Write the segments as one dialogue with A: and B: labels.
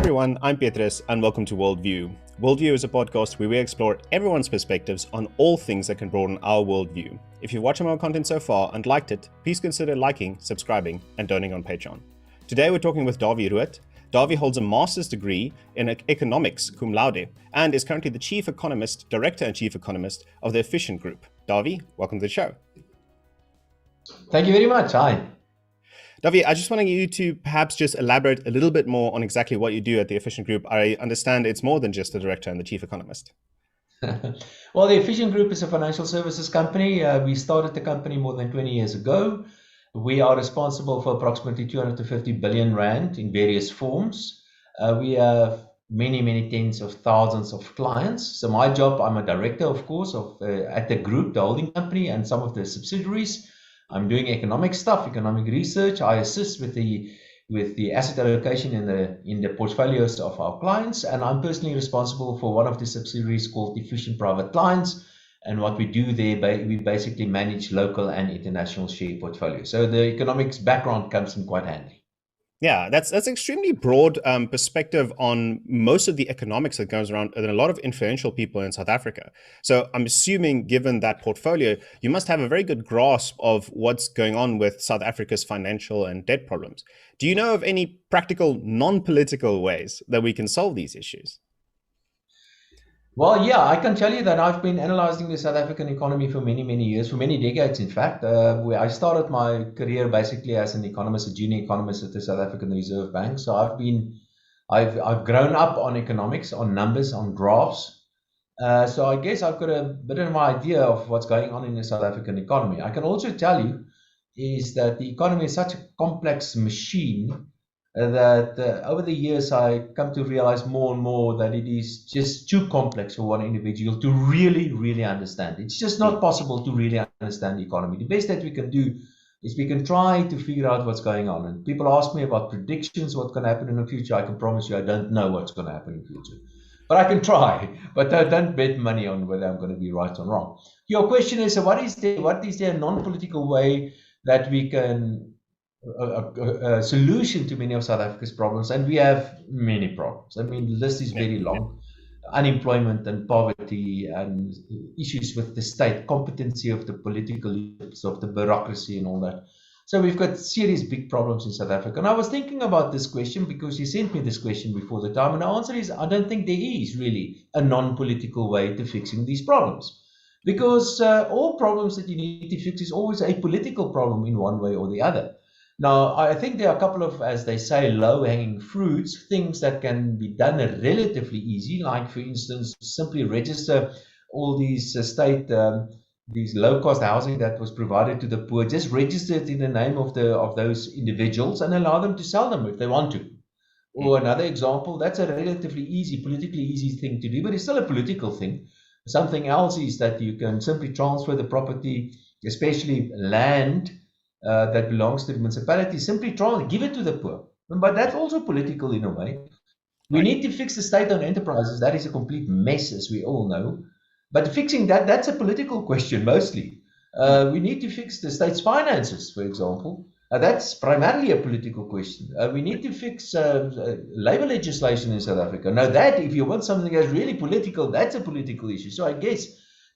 A: everyone, I'm Pierre and welcome to WorldView. WorldView is a podcast where we explore everyone's perspectives on all things that can broaden our worldview. If you've watched our content so far and liked it, please consider liking, subscribing, and donating on Patreon. Today we're talking with Dawie Roodt. Dawie holds a master's degree in economics cum laude and is currently the chief economist, director and chief economist of the Efficient Group. Dawie, welcome to the show.
B: Thank you very much. Hi.
A: Dawie, I just wanted you to perhaps just elaborate a little bit more on exactly what you do at the Efficient Group. I understand it's more than just the director and the chief economist.
B: Well, the Efficient Group is a financial services company. We started the company more than 20 years ago. We are responsible for approximately 250 billion rand in various forms. We have many tens of thousands of clients. So my job, I'm a director, of course, at the group, the holding company, and some of the subsidiaries. I'm doing economic stuff, economic research. I assist with the asset allocation in the portfolios of our clients, and I'm personally responsible for one of the subsidiaries called Efficient Private Clients. And what we do there, we basically manage local and international share portfolios. So the economics background comes in quite handy.
A: Yeah, that's extremely broad perspective on most of the economics that goes around and a lot of influential people in South Africa. So I'm assuming, given that portfolio, you must have a very good grasp of what's going on with South Africa's financial and debt problems. Do you know of any practical, non-political ways that we can solve these issues?
B: Well, yeah, I can tell you that I've been analyzing the South African economy for many years, for many decades, in fact. Where I started my career basically as an economist, a junior economist at the South African Reserve Bank. So I've grown up on economics, on numbers, on graphs. So I guess I've got a bit of an idea of what's going on in the South African economy. I can also tell you is that the economy is such a complex machine that over the years I come to realize more and more that it is just too complex for one individual to really understand. It's just not possible to really understand the economy. The best that we can do is we can try to figure out what's going on. And people ask me about predictions, what's going to happen in the future. I can promise you I don't know what's going to happen in the future. But I can try, but don't bet money on whether I'm going to be right or wrong. Your question is, what is there a non-political way that we can a solution to many of South Africa's problems? And we have many problems. I mean, the list is very long. Unemployment and poverty and issues with the state, competency of the political leaders, of the bureaucracy and all that. So we've got serious big problems in South Africa. And I was thinking about this question because you sent me this question before the time. And the answer is, I don't think there is really a non-political way to fixing these problems. Because all problems that you need to fix is always a political problem in one way or the other. Now, I think there are a couple of, as they say, low-hanging fruits, things that can be done relatively easy, like, for instance, simply register all these these low-cost housing that was provided to the poor, just register it in the name of those individuals and allow them to sell them if they want to. Or another example, that's a relatively easy, politically easy thing to do, but it's still a political thing. Something else is that you can simply transfer the property, especially land, that belongs to the municipality, simply give it to the poor. But that's also political in a way. We need to fix the state-owned enterprises. That is a complete mess, as we all know. But fixing that's a political question mostly. We need to fix the state's finances, for example. That's primarily a political question. We need to fix labor legislation in South Africa. Now that, if you want something that's really political, that's a political issue. So I guess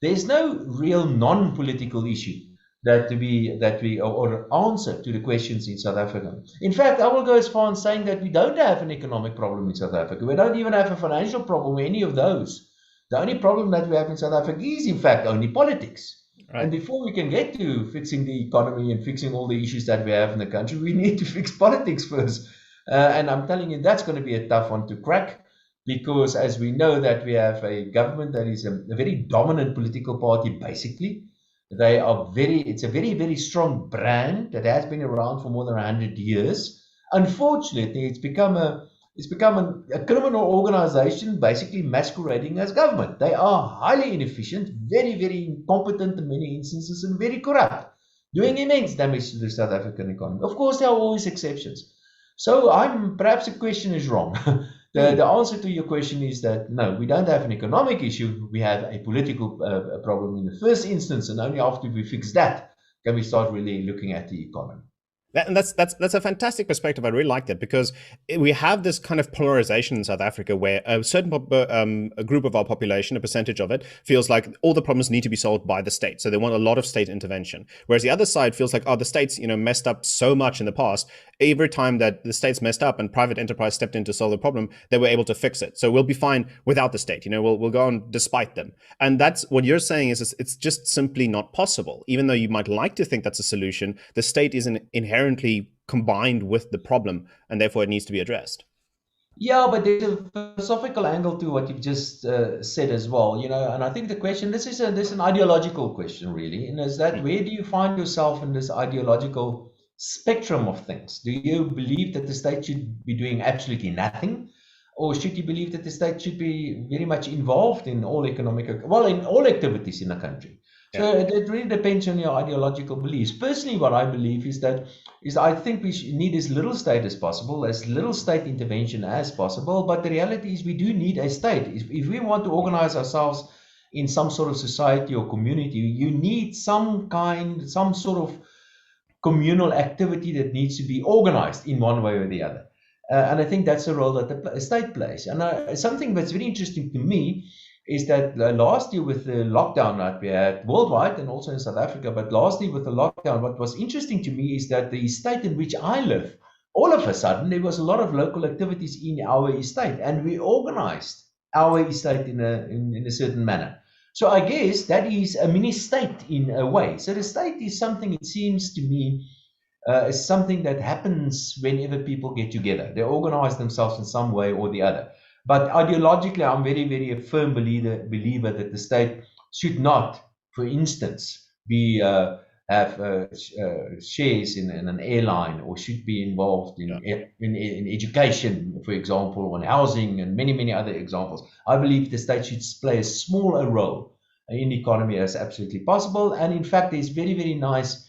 B: there's no real non-political issue or answer to the questions in South Africa. In fact, I will go as far as saying that we don't have an economic problem in South Africa. We don't even have a financial problem, any of those. The only problem that we have in South Africa is, in fact, only politics. Right. And before we can get to fixing the economy and fixing all the issues that we have in the country, we need to fix politics first. And I'm telling you, that's going to be a tough one to crack, because as we know that we have a government that is a very dominant political party, basically. It's a very strong brand that has been around for more than 100 years. Unfortunately, it's become a criminal organization, basically masquerading as government. They are highly inefficient, very incompetent in many instances, and very corrupt, doing immense damage to the South African economy. Of course, there are always exceptions. So perhaps the question is wrong. The answer to your question is that no, we don't have an economic issue. We have a political problem in the first instance, and only after we fix that can we start really looking at the economy.
A: And that's a fantastic perspective. I really like that, because we have this kind of polarization in South Africa where a certain a group of our population, a percentage of it, feels like all the problems need to be solved by the state. So they want a lot of state intervention. Whereas the other side feels like, oh, the state's messed up so much in the past. Every time that the state's messed up and private enterprise stepped in to solve the problem, they were able to fix it. So we'll be fine without the state. We'll go on despite them. And that's what you're saying is it's just simply not possible. Even though you might like to think that's a solution, the state is inherently combined with the problem, and therefore it needs to be addressed.
B: Yeah, but there's a philosophical angle to what you've just said as well, and I think the question, this is an ideological question really, and is that where do you find yourself in this ideological spectrum of things? Do you believe that the state should be doing absolutely nothing? Or should you believe that the state should be very much involved in all in all activities in the country? So it really depends on your ideological beliefs. Personally, what I believe is I think we need as little state as possible, as little state intervention as possible. But the reality is we do need a state. If we want to organize ourselves in some sort of society or community, you need some sort of communal activity that needs to be organized in one way or the other. And I think that's the role that the state plays. And something that's very interesting to me is that last year with the lockdown that we had worldwide and also in South Africa, but last year with the lockdown, what was interesting to me is that the estate in which I live, all of a sudden, there was a lot of local activities in our estate, and we organized our estate in a certain manner. So I guess that is a mini state in a way. So the state is something, it seems to me, is something that happens whenever people get together. They organize themselves in some way or the other. But ideologically, I'm very, very a firm believer that the state should not, for instance, have shares in an airline, or should be involved in education, for example, or in housing, and many, many other examples. I believe the state should play as small a role in the economy as absolutely possible. And in fact, there's very, very nice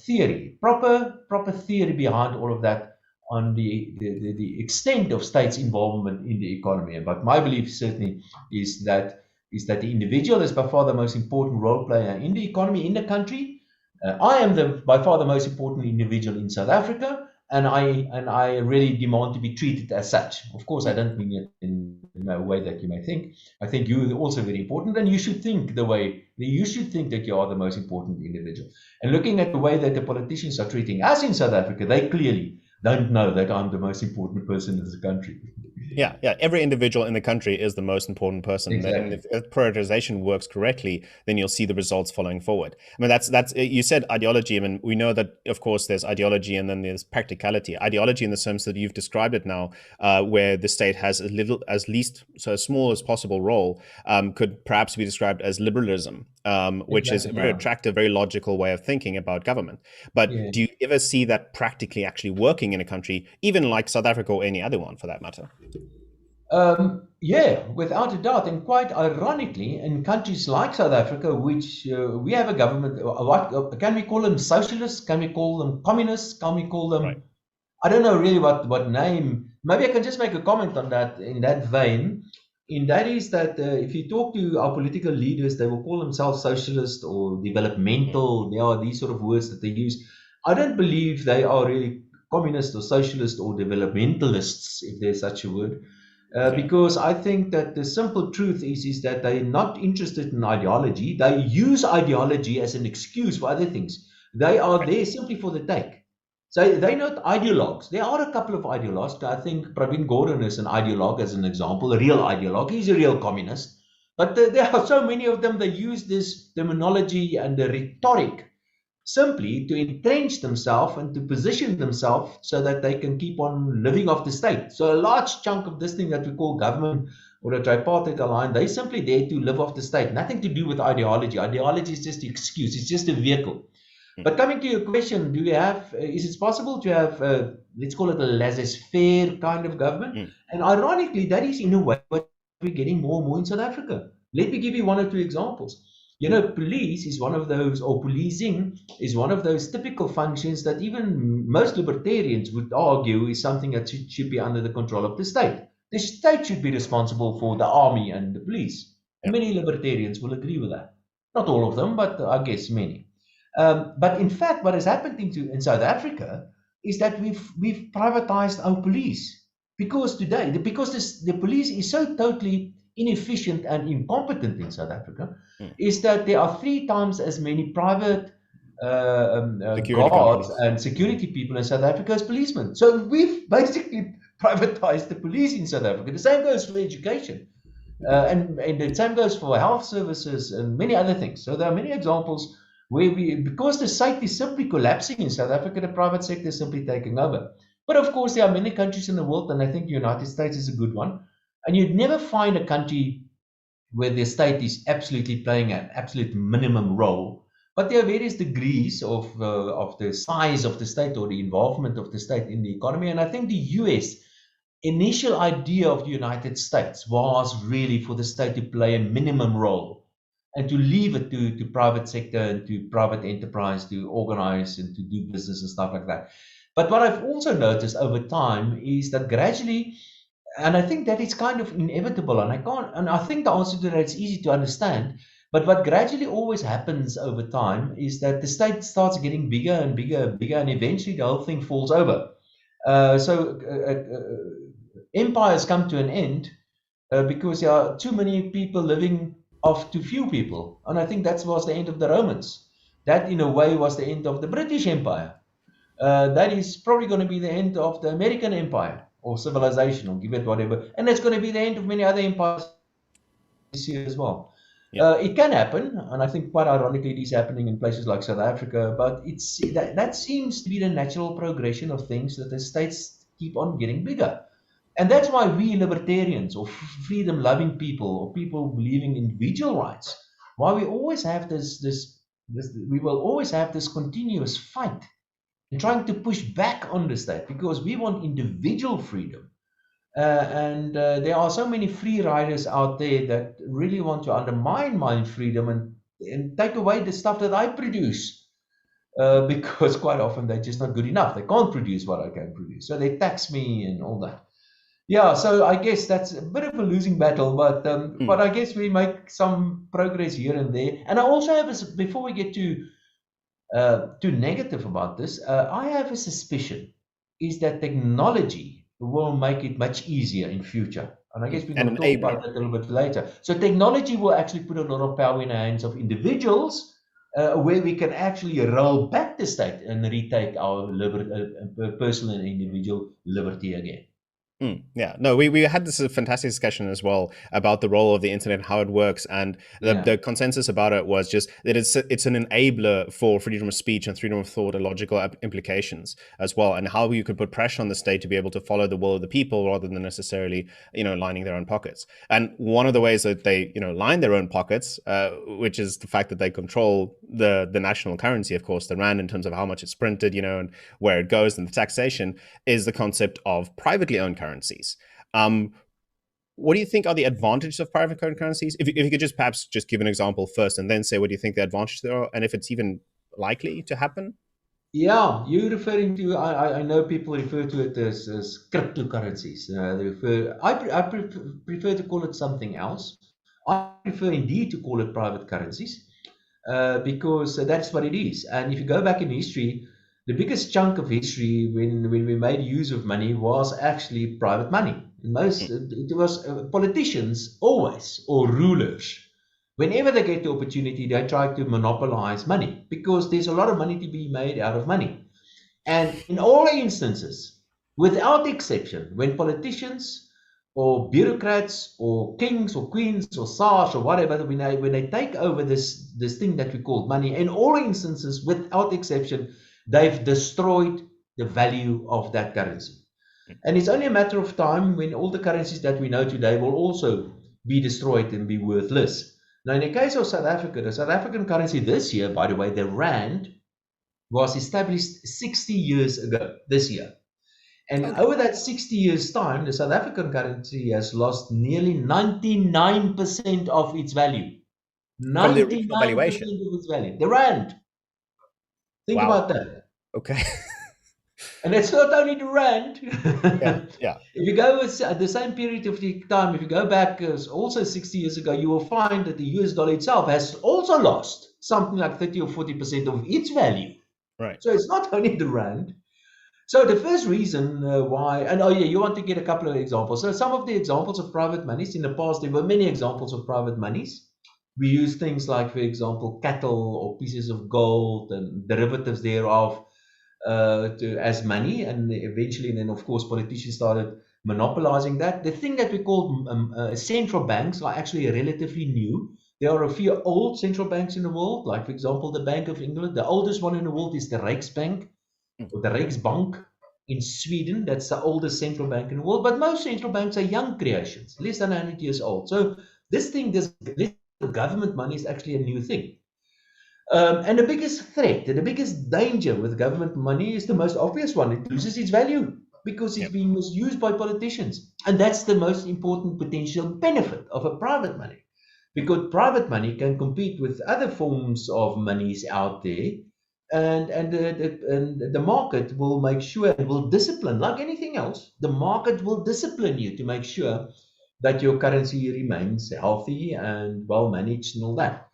B: theory, proper theory behind all of that, on the extent of states' involvement in the economy. But my belief certainly is that the individual is by far the most important role player in the economy, in the country. I am by far the most important individual in South Africa, and I really demand to be treated as such. Of course, I don't mean it in a way that you may think. I think you are also very important, and you should think that you are the most important individual. And looking at the way that the politicians are treating us in South Africa, they clearly don't know that I'm the most important person in the country.
A: Yeah. Every individual in the country is the most important person. Exactly. And if prioritization works correctly, then you'll see the results following forward. I mean, that's you said ideology. I mean, we know that, of course, there's ideology and then there's practicality. Ideology in the sense that you've described it now, where the state has a small as possible role, could perhaps be described as liberalism, which is a very attractive, very logical way of thinking about government. But do you ever see that practically actually working in a country, even like South Africa or any other one for that matter?
B: Without a doubt. And quite ironically, in countries like South Africa, which we have a government, what can we call them? Socialists? Can we call them communists? Can we call them? Right. I don't know really what name. Maybe I can just make a comment on that in that vein. And that is that if you talk to our political leaders, they will call themselves socialist or developmental. There are these sort of words that they use. I don't believe they are really communist or socialist or developmentalists, if there's such a word. Because I think that the simple truth is that they're not interested in ideology. They use ideology as an excuse for other things. They are there simply for the take. So they're not ideologues. There are a couple of ideologues. I think Pravin Gordhan is an ideologue, as an example, a real ideologue. He's a real communist. But there are so many of them that use this terminology and the rhetoric simply to entrench themselves and to position themselves so that they can keep on living off the state. So a large chunk of this thing that we call government or a tripartite alliance, they simply there to live off the state. Nothing to do with ideology. Ideology is just the excuse. It's just a vehicle. But coming to your question, is it possible to have, let's call it a laissez-faire kind of government? And ironically, that is in a way what we're getting more and more in South Africa. Let me give you one or two examples. Police is one of those, or policing is one of those typical functions that even most libertarians would argue is something that should be under the control of the state. The state should be responsible for the army and the police. Many libertarians will agree with that. Not all of them, but I guess many. But in fact, what has happened in South Africa is that we've privatized our police, because the police is so totally inefficient and incompetent in South Africa, is that there are 3 times as many private
A: Security
B: guards
A: companies.
B: and security people in South Africa as policemen. So we've basically privatized the police in South Africa. The same goes for education. And the same goes for health services and many other things. So there are many examples where because the state is simply collapsing in South Africa, the private sector is simply taking over. But of course, there are many countries in the world, and I think the United States is a good one. And you'd never find a country where the state is absolutely playing an absolute minimum role. But there are various degrees of the size of the state or the involvement of the state in the economy. And I think the US initial idea of the United States was really for the state to play a minimum role and to leave it to private sector and to private enterprise to organize and to do business and stuff like that. But what I've also noticed over time is that gradually, and I think that it's kind of inevitable, and I think the answer to that is easy to understand, but what gradually always happens over time is that the state starts getting bigger and bigger and bigger, and eventually the whole thing falls over. Empires come to an end because there are too many people living off too few people. And I think that was the end of the Romans. That, in a way, was the end of the British Empire. That is probably going to be the end of the American Empire or civilization, or give it whatever. And that's going to be the end of many other empires this year as well. Yeah. It can happen, and I think quite ironically it is happening in places like South Africa, but that seems to be the natural progression of things, that the states keep on getting bigger. And that's why we libertarians or freedom-loving people or people believing in individual rights, why we always have we will always have this continuous fight in trying to push back on the state, because we want individual freedom. And there are so many free riders out there that really want to undermine my freedom and take away the stuff that I produce, because quite often they're just not good enough. They can't produce what I can produce, so they tax me and all that. Yeah, so I guess that's a bit of a losing battle, but I guess we make some progress here and there. And I also have, before we get too negative about this, I have a suspicion is that technology will make it much easier in future. And I guess we're going to talk about that a little bit later. So technology will actually put a lot of power in the hands of individuals, where we can actually roll back the state and retake our personal and individual liberty again.
A: Yeah, no, we had this fantastic discussion as well about the role of the internet, how it works, and the consensus about it was just that it's an enabler for freedom of speech and freedom of thought and logical implications as well, and how you could put pressure on the state to be able to follow the will of the people rather than necessarily, lining their own pockets. And one of the ways that they, line their own pockets, which is the fact that they control the national currency, of course, the rand, in terms of how much it's printed, and where it goes, and the taxation, is the concept of privately owned currencies. What do you think are the advantages of private currencies? If you could just perhaps just give an example first, and then say what do you think the advantages are, and if it's even likely to happen?
B: Yeah, you're referring to, I know people refer to it as cryptocurrencies. I prefer to call it something else. I prefer indeed to call it private currencies, because that's what it is. And if you go back in history, the biggest chunk of history when we made use of money was actually private money. It was politicians always, or rulers. Whenever they get the opportunity, they try to monopolize money, because there's a lot of money to be made out of money. And in all instances, without exception, when politicians or bureaucrats or kings or queens or tsars or whatever, when they take over this thing that we call money, in all instances, without exception, they've destroyed the value of that currency. And it's only a matter of time when all the currencies that we know today will also be destroyed and be worthless. Now, in the case of South Africa, the South African currency this year, by the way, the rand, was established 60 years ago, this year. And over that 60 years' time, the South African currency has lost nearly 99% of its value. 99% of its value. The rand. Think about that.
A: Okay.
B: And it's not only the rand.
A: Yeah.
B: If you go at the same period of time, if you go back also 60 years ago, you will find that the US dollar itself has also lost something like 30 or 40% of its value.
A: Right.
B: So it's not only the rand. So the first reason why, and oh yeah, you want to get a couple of examples. So some of the examples of private monies in the past, there were many examples of private monies. We use things like, for example, cattle or pieces of gold and derivatives thereof as money, and eventually, then of course, politicians started monopolizing that. The thing that we call central banks are actually relatively new. There are a few old central banks in the world, like for example, the Bank of England. The oldest one in the world is the Riksbank, or the Riksbank in Sweden. That's the oldest central bank in the world. But most central banks are young creations, less than 100 years old. So this government money is actually a new thing. And the biggest threat, the biggest danger with government money is the most obvious one. It loses its value because it's being misused by politicians. And that's the most important potential benefit of a private money. Because private money can compete with other forms of monies out there. And the market will make sure and will discipline, like anything else, the market will discipline you to make sure that your currency remains healthy and well managed and all that.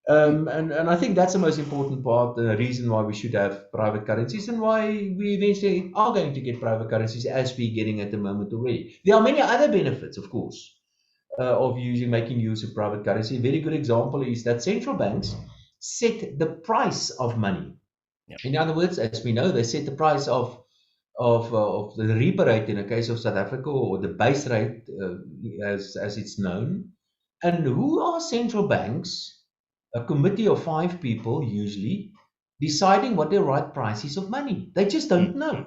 B: And I think that's the most important part, the reason why we should have private currencies and why we eventually are going to get private currencies as we're getting at the moment already. There are many other benefits, of course, of making use of private currency. A very good example is that central banks set the price of money. In other words, as we know, they set the price of the repo rate in the case of South Africa, or the base rate as it's known. And who are central banks? A committee of 5 people usually deciding what the right price is of money. They just don't know.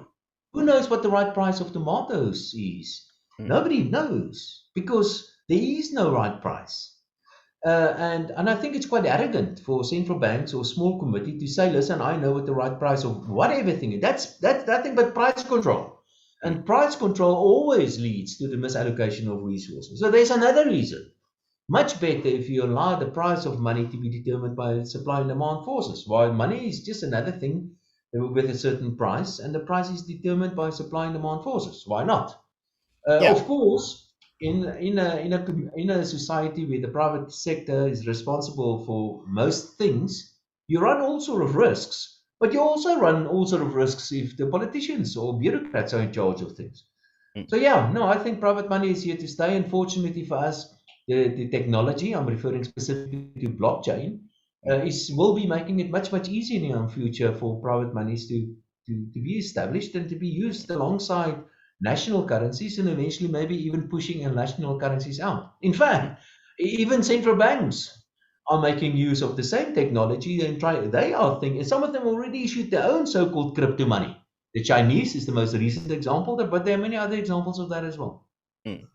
B: Who knows what the right price of tomatoes is? Nobody knows, because there is no right price. And I think it's quite arrogant for central banks or small committee to say, listen, I know what the right price of whatever thing is. That's nothing but price control. And price control always leads to the misallocation of resources. So there's another reason. Much better if you allow the price of money to be determined by supply and demand forces, while money is just another thing with a certain price, and the price is determined by supply and demand forces. Why not? Of course, in a society where the private sector is responsible for most things, you run all sort of risks, but you also run all sort of risks if the politicians or bureaucrats are in charge of things. So yeah, no, I think private money is here to stay. Unfortunately for us, the technology, I'm referring specifically to blockchain, will be making it much easier in the future for private monies to be established and to be used alongside national currencies, and eventually maybe even pushing national currencies out. In fact, even central banks are making use of the same technology and they are thinking, some of them already issued their own so-called crypto money. The Chinese is the most recent example, but there are many other examples of that as well.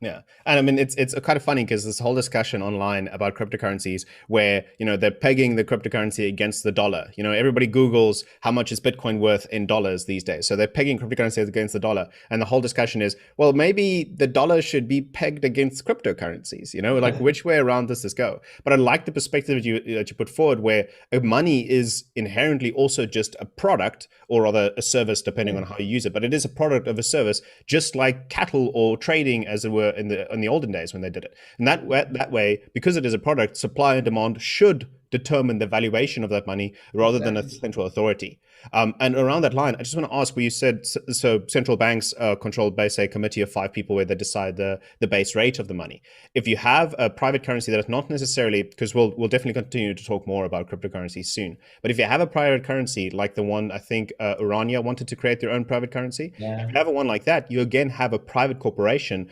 A: Yeah. And I mean, it's kind of funny because this whole discussion online about cryptocurrencies where, they're pegging the cryptocurrency against the dollar. Everybody Googles how much is Bitcoin worth in dollars these days. So they're pegging cryptocurrency against the dollar. And the whole discussion is, well, maybe the dollar should be pegged against cryptocurrencies, like which way around does this go? But I like the perspective that you put forward where money is inherently also just a product, or rather a service, depending on how you use it. But it is a product of a service, just like cattle or trading, as it were, in the olden days when they did it. And that way, because it is a product, supply and demand should determine the valuation of that money rather than a central authority. And around that line, I just want to ask, where you said, so central banks are controlled by, say, a committee of 5 people where they decide the base rate of the money. If you have a private currency that is not necessarily, because we'll definitely continue to talk more about cryptocurrencies soon, but if you have a private currency like the one, I think Orania wanted to create their own private currency, if you have a one like that, you again have a private corporation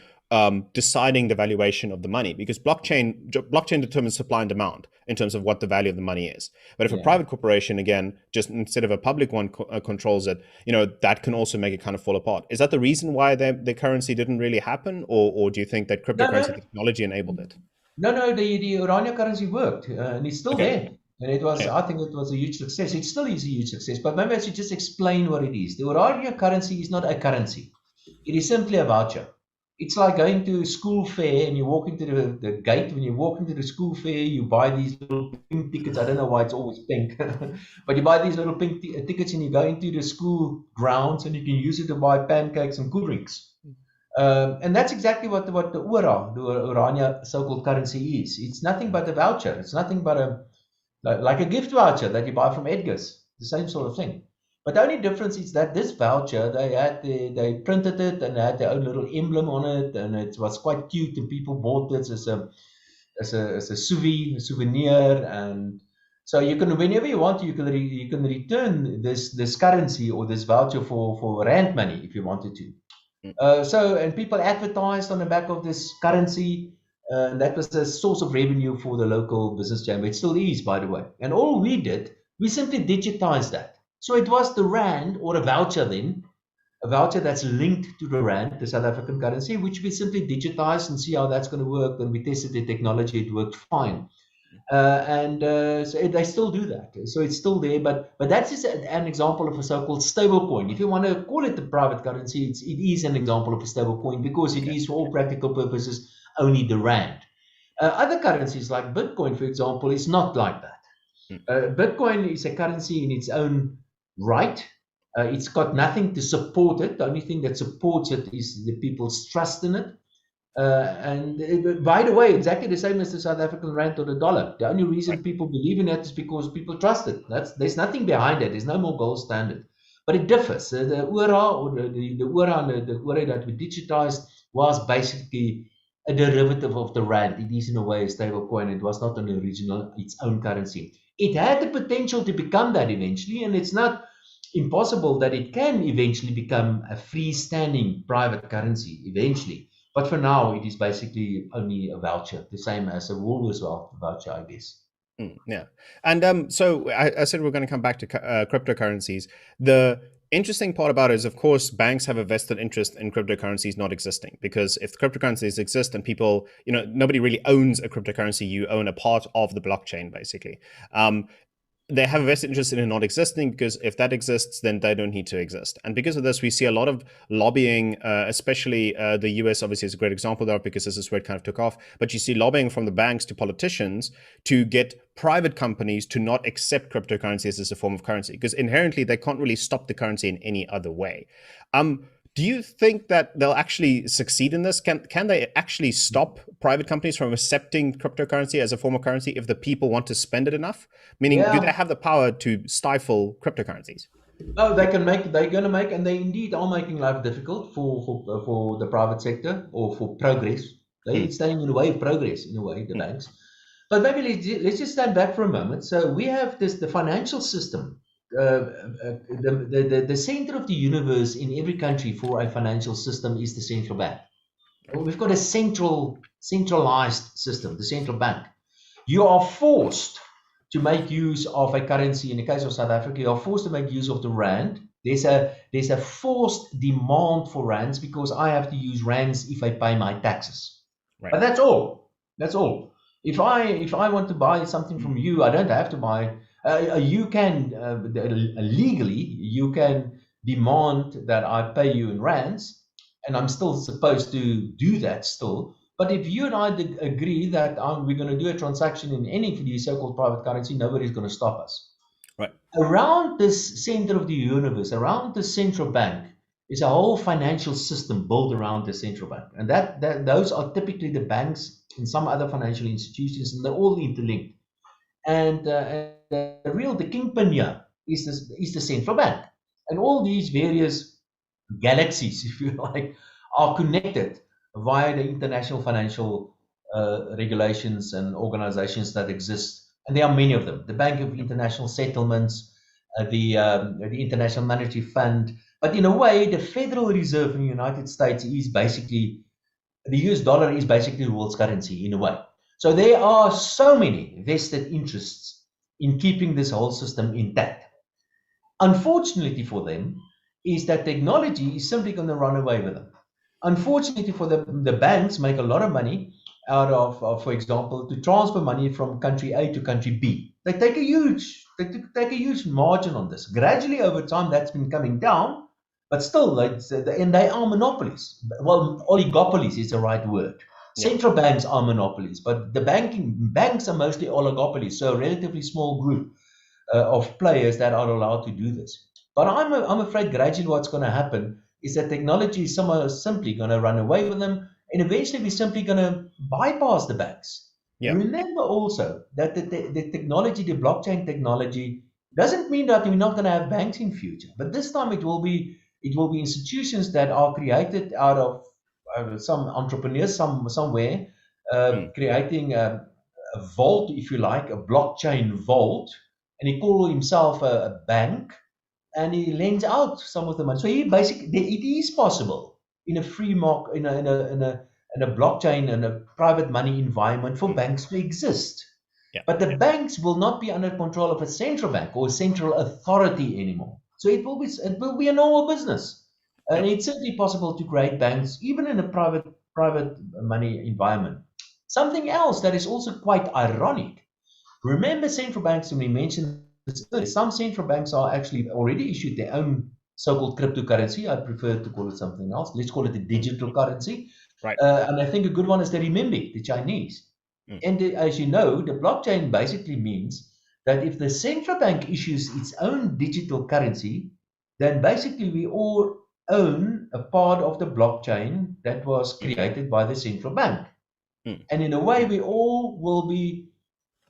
A: deciding the valuation of the money, because blockchain determines supply and demand in terms of what the value of the money is. But if a private corporation, again, just instead of a public one controls it, that can also make it kind of fall apart. Is that the reason why the currency didn't really happen, or do you think that cryptocurrency technology enabled it?
B: No, the Orania currency worked, and it's still there. And it was, I think it was a huge success. It still is a huge success, but maybe I should just explain what it is. The Orania currency is not a currency. It is simply a voucher. It's like going to a school fair and you walk into the gate. When you walk into the school fair, you buy these little pink tickets. I don't know why it's always pink, but you buy these little pink tickets and you go into the school grounds and you can use it to buy pancakes and cool drinks. And that's exactly what the Orania so-called currency is. It's nothing but a voucher. It's nothing but like a gift voucher that you buy from Edgar's, the same sort of thing. But the only difference is that this voucher, they printed it and they had their own little emblem on it, and it was quite cute, and people bought this as a souvenir, and so you can, whenever you want, you can return this currency or this voucher for rand money if you wanted to. And people advertised on the back of this currency. That was a source of revenue for the local business chamber. It still is, by the way. And all we did, we simply digitized that. So it was the rand, or a voucher then, a voucher that's linked to the rand, the South African currency, which we simply digitized and see how that's going to work. And we tested the technology, it worked fine. So they still do that. So it's still there, but that's just an example of a so-called stable coin. If you want to call it the private currency, it is an example of a stable coin because it is, for all practical purposes, only the rand. Other currencies like Bitcoin, for example, is not like that. Bitcoin is a currency in its own right. It's got nothing to support it. The only thing that supports it is the people's trust in it. And by the way, exactly the same as the South African rand or the dollar. The only reason people believe in it is because people trust it. There's nothing behind it. There's no more gold standard. But it differs. The Ora, or the Ora that we digitized, was basically a derivative of the rand. It is in a way a stable coin. It was not an original, its own currency. It had the potential to become that eventually, and it's not impossible that it can eventually become a freestanding private currency eventually. But for now, it is basically only a voucher, the same as a Woolworths voucher, I guess.
A: Yeah. And so I said we're going to come back to cryptocurrencies. The interesting part about it is, of course, banks have a vested interest in cryptocurrencies not existing, because if cryptocurrencies exist and people, nobody really owns a cryptocurrency, you own a part of the blockchain, basically. They have a vested interest in it not existing, because if that exists, then they don't need to exist. And because of this, we see a lot of lobbying, especially the US obviously is a great example there, because this is where it kind of took off. But you see lobbying from the banks to politicians to get private companies to not accept cryptocurrencies as a form of currency, because inherently they can't really stop the currency in any other way. Do you think that they'll actually succeed in this? Can they actually stop private companies from accepting cryptocurrency as a form of currency if the people want to spend it enough? Meaning, do they have the power to stifle cryptocurrencies?
B: Oh, they're going to make, and they indeed are making life difficult for the private sector, or for progress. They're standing in the way of progress, in a way, the banks. But maybe let's just stand back for a moment. So we have the financial system. The center of the universe in every country for a financial system is the central bank. We've got a centralized system, the central bank. You are forced to make use of a currency. In the case of South Africa, you are forced to make use of the rand. There's a forced demand for rands, because I have to use rands if I pay my taxes. Right. But that's all. That's all. If I want to buy something from you, I don't have to buy. You can legally, you can demand that I pay you in rands, and I'm still supposed to do that still. But if you and I agree that we're going to do a transaction in any of these so-called private currency, nobody's going to stop us. Right. Around this center of the universe, around the central bank, is a whole financial system built around the central bank, and those are typically the banks and some other financial institutions, and they're all interlinked. And the kingpin here is the central bank, and all these various galaxies, if you like, are connected via the international financial regulations and organizations that exist, and there are many of them. The Bank of International Settlements, the International Monetary Fund, but in a way, the Federal Reserve in the United States is basically, the US dollar is basically the world's currency in a way. So there are so many vested interests in keeping this whole system intact. Unfortunately for them, is that technology is simply going to run away with them. Unfortunately for them, the banks make a lot of money out of, for example, to transfer money from country A to country B. They take a huge margin on this. Gradually over time, that's been coming down, but still, and they are monopolies. Well, oligopolies is the right word. Central banks are monopolies, but the banks are mostly oligopolies, so a relatively small group of players that are allowed to do this. But I'm afraid gradually what's going to happen is that technology is simply going to run away with them, and eventually we're simply going to bypass the banks.
A: Yeah.
B: Remember also that the technology, the blockchain technology, doesn't mean that we're not going to have banks in future. But this time it will be institutions that are created out of some entrepreneurs somewhere creating a vault, if you like, a blockchain vault, and he calls himself a bank, and he lends out some of the money. So he basically, it is possible in a free market, in a blockchain and a private money environment for banks to exist.
A: Yeah.
B: But the banks will not be under control of a central bank or a central authority anymore. So it will be a normal business. And it's certainly possible to create banks even in a private money environment. Something else that is also quite ironic. Remember central banks, when we mentioned this earlier, some central banks are actually already issued their own so-called cryptocurrency. I prefer to call it something else. Let's call it a digital currency.
A: Right.
B: And I think a good one is the renminbi, the Chinese. And as you know, the blockchain basically means that if the central bank issues its own digital currency, then basically we all own a part of the blockchain that was created by the central bank. And in a way, we all will be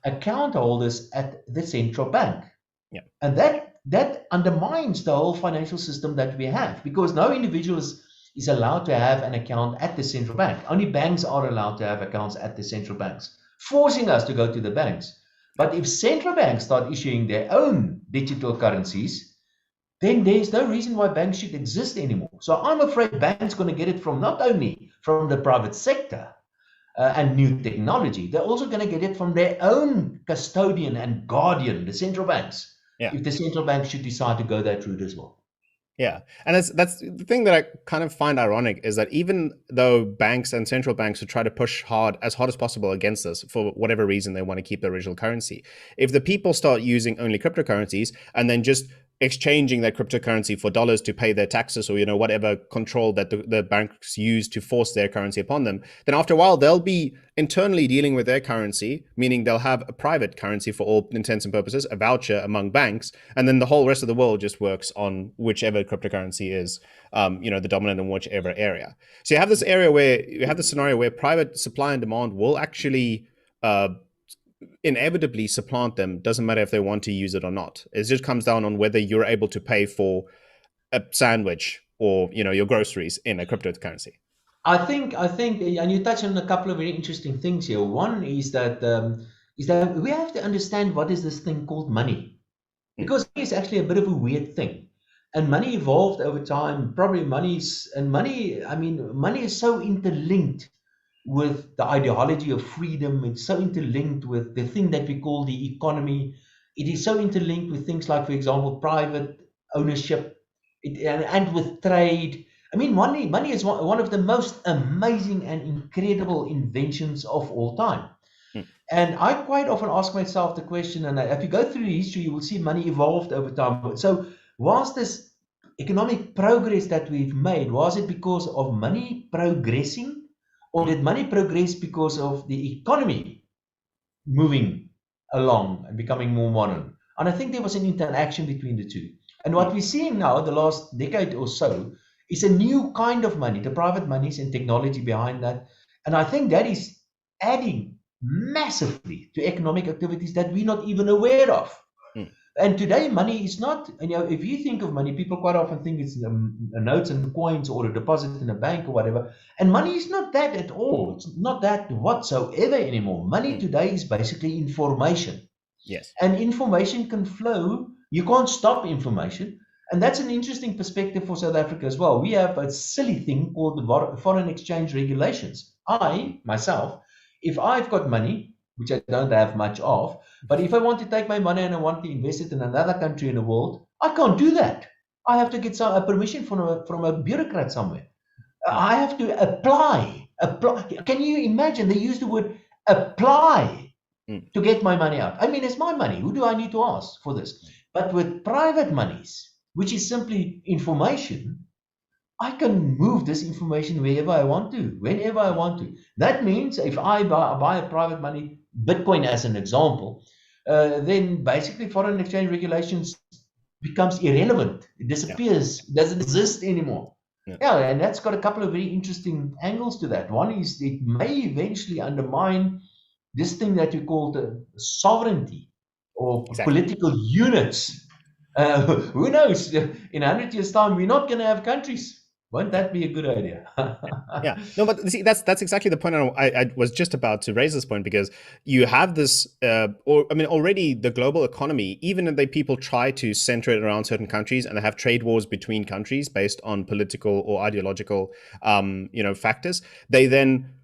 B: account holders at the central bank.
A: Yeah.
B: And that undermines the whole financial system that we have, because no individual is allowed to have an account at the central bank. Only banks are allowed to have accounts at the central banks, forcing us to go to the banks. But if central banks start issuing their own digital currencies, then there's no reason why banks should exist anymore. So I'm afraid banks are going to get it from not only from the private sector and new technology, they're also going to get it from their own custodian and guardian, the central banks, if the central bank should decide to go that route as well.
A: Yeah, and that's the thing that I kind of find ironic, is that even though banks and central banks would try to push as hard as possible against this for whatever reason, they want to keep the original currency, if the people start using only cryptocurrencies and then just exchanging their cryptocurrency for dollars to pay their taxes, or whatever control that the banks use to force their currency upon them, then after a while they'll be internally dealing with their currency, meaning they'll have a private currency for all intents and purposes, a voucher among banks, and then the whole rest of the world just works on whichever cryptocurrency is the dominant in whichever area. So you have this scenario where private supply and demand will actually inevitably supplant them. Doesn't matter if they want to use it or not. It just comes down on whether you're able to pay for a sandwich or your groceries in a cryptocurrency.
B: I think, and you touch on a couple of very interesting things here. One is that we have to understand what is this thing called money, because money is actually a bit of a weird thing, and money evolved over time. Probably money is so interlinked with the ideology of freedom. It's so interlinked with the thing that we call the economy. It is so interlinked with things like, for example, private ownership, and with trade. I mean, money is one of the most amazing and incredible inventions of all time. And I quite often ask myself the question, and if you go through history, you will see money evolved over time. So whilst this economic progress that we've made, was it because of money progressing? Or did money progress because of the economy moving along and becoming more modern? And I think there was an interaction between the two. And what we're seeing now, the last decade or so, is a new kind of money, the private monies and technology behind that. And I think that is adding massively to economic activities that we're not even aware of. And today, money is not, if you think of money, people quite often think it's notes and coins or a deposit in a bank or whatever. And money is not that at all. It's not that whatsoever anymore. Money today is basically information.
A: Yes.
B: And information can flow. You can't stop information. And that's an interesting perspective for South Africa as well. We have a silly thing called the foreign exchange regulations. Myself, if I've got money, which I don't have much of, but if I want to take my money and I want to invest it in another country in the world, I can't do that. I have to get a permission from a bureaucrat somewhere. I have to apply. Can you imagine? They use the word apply to get my money out. I mean, it's my money. Who do I need to ask for this? But with private monies, which is simply information, I can move this information wherever I want to, whenever I want to. That means if I buy a private money, Bitcoin as an example, then basically foreign exchange regulations becomes irrelevant. It disappears. It doesn't exist anymore. Yeah, and that's got a couple of very interesting angles to that. One is it may eventually undermine this thing that we call the sovereignty or
A: Exactly.
B: political units. Who knows? In 100 years' time, we're not going to have countries. Won't that be a good idea?
A: Yeah, no, but see, that's exactly the point. I was just about to raise this point, because you have this, already the global economy, even if people try to center it around certain countries and they have trade wars between countries based on political or ideological, factors, they then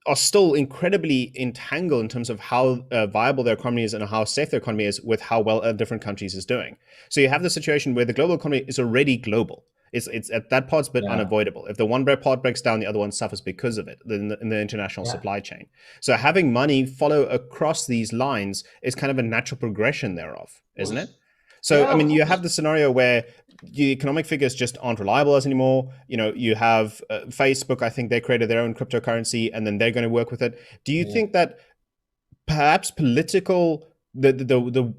A: are still incredibly entangled in terms of how viable their economy is and how safe their economy is with how well different countries is doing. So you have the situation where the global economy is already global. It's at that part's a bit unavoidable. If the one part breaks down, the other one suffers because of it in the international supply chain. So having money follow across these lines is kind of a natural progression thereof, isn't it? So, you have the scenario where the economic figures just aren't reliable as anymore. You have Facebook, I think they created their own cryptocurrency and then they're going to work with it. Do you think that perhaps the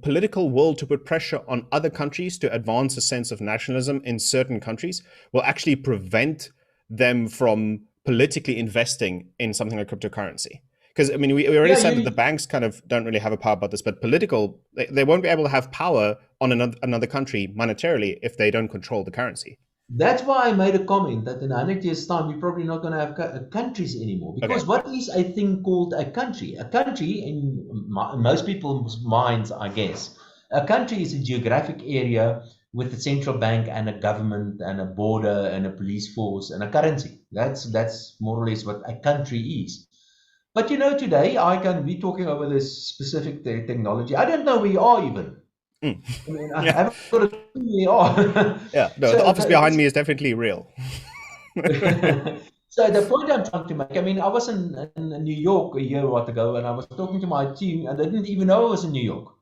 A: political will to put pressure on other countries to advance a sense of nationalism in certain countries will actually prevent them from politically investing in something like cryptocurrency? Because, we already said that the banks kind of don't really have a power about this, but they won't be able to have power on another country monetarily if they don't control the currency.
B: That's why I made a comment that in 100 years' time, we're probably not going to have countries anymore. Because what is a thing called a country? A country, in most people's minds, I guess, a country is a geographic area with a central bank and a government and a border and a police force and a currency. That's more or less what a country is. But today we're talking over this specific technology. I don't know where you are even. I haven't got a clue where you are.
A: Yeah, no, the office behind me is definitely real.
B: So the point I'm trying to make, I was in New York a year or what ago, and I was talking to my team, and they didn't even know I was in New York.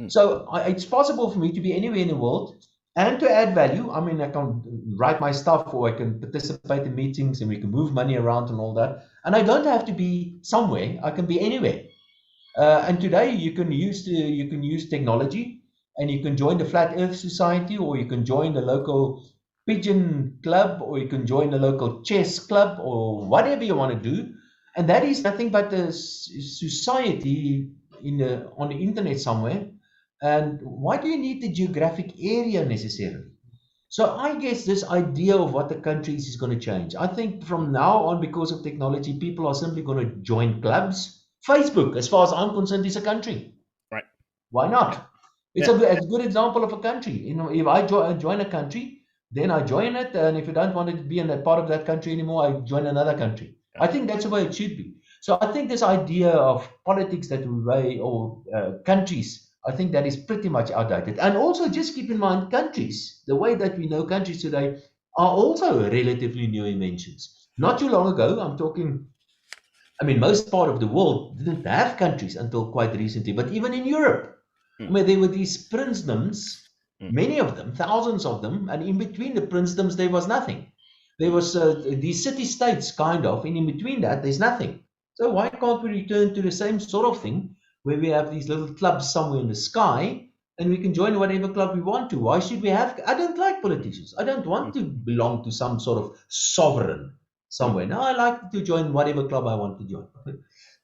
B: So it's possible for me to be anywhere in the world and to add value. I can write my stuff, or I can participate in meetings, and we can move money around and all that. And I don't have to be somewhere. I can be anywhere. And today you can use technology, and you can join the Flat Earth Society, or you can join the local pigeon club, or you can join the local chess club, or whatever you want to do. And that is nothing but a society on the internet somewhere. And why do you need the geographic area necessarily? So I guess this idea of what the country is going to change. I think from now on, because of technology, people are simply going to join clubs. Facebook, as far as I'm concerned, is a country.
A: Right.
B: Why not? It's a good example of a country. If I join a country, then I join it. And if you don't want to be in that part of that country anymore, I join another country. I think that's the way it should be. So I think this idea of politics that we or countries, I think that is pretty much outdated. And also just keep in mind, countries, the way that we know countries today, are also relatively new inventions. Not too long ago, I'm talking, most part of the world didn't have countries until quite recently. But even in Europe, there were these princedoms, many of them, thousands of them, and in between the princedoms, there was nothing. There was these city-states, kind of, and in between that, there's nothing. So why can't we return to the same sort of thing, where we have these little clubs somewhere in the sky, and we can join whatever club we want to? Why should we have? I don't like politicians. I don't want to belong to some sort of sovereign somewhere. No, I like to join whatever club I want to join.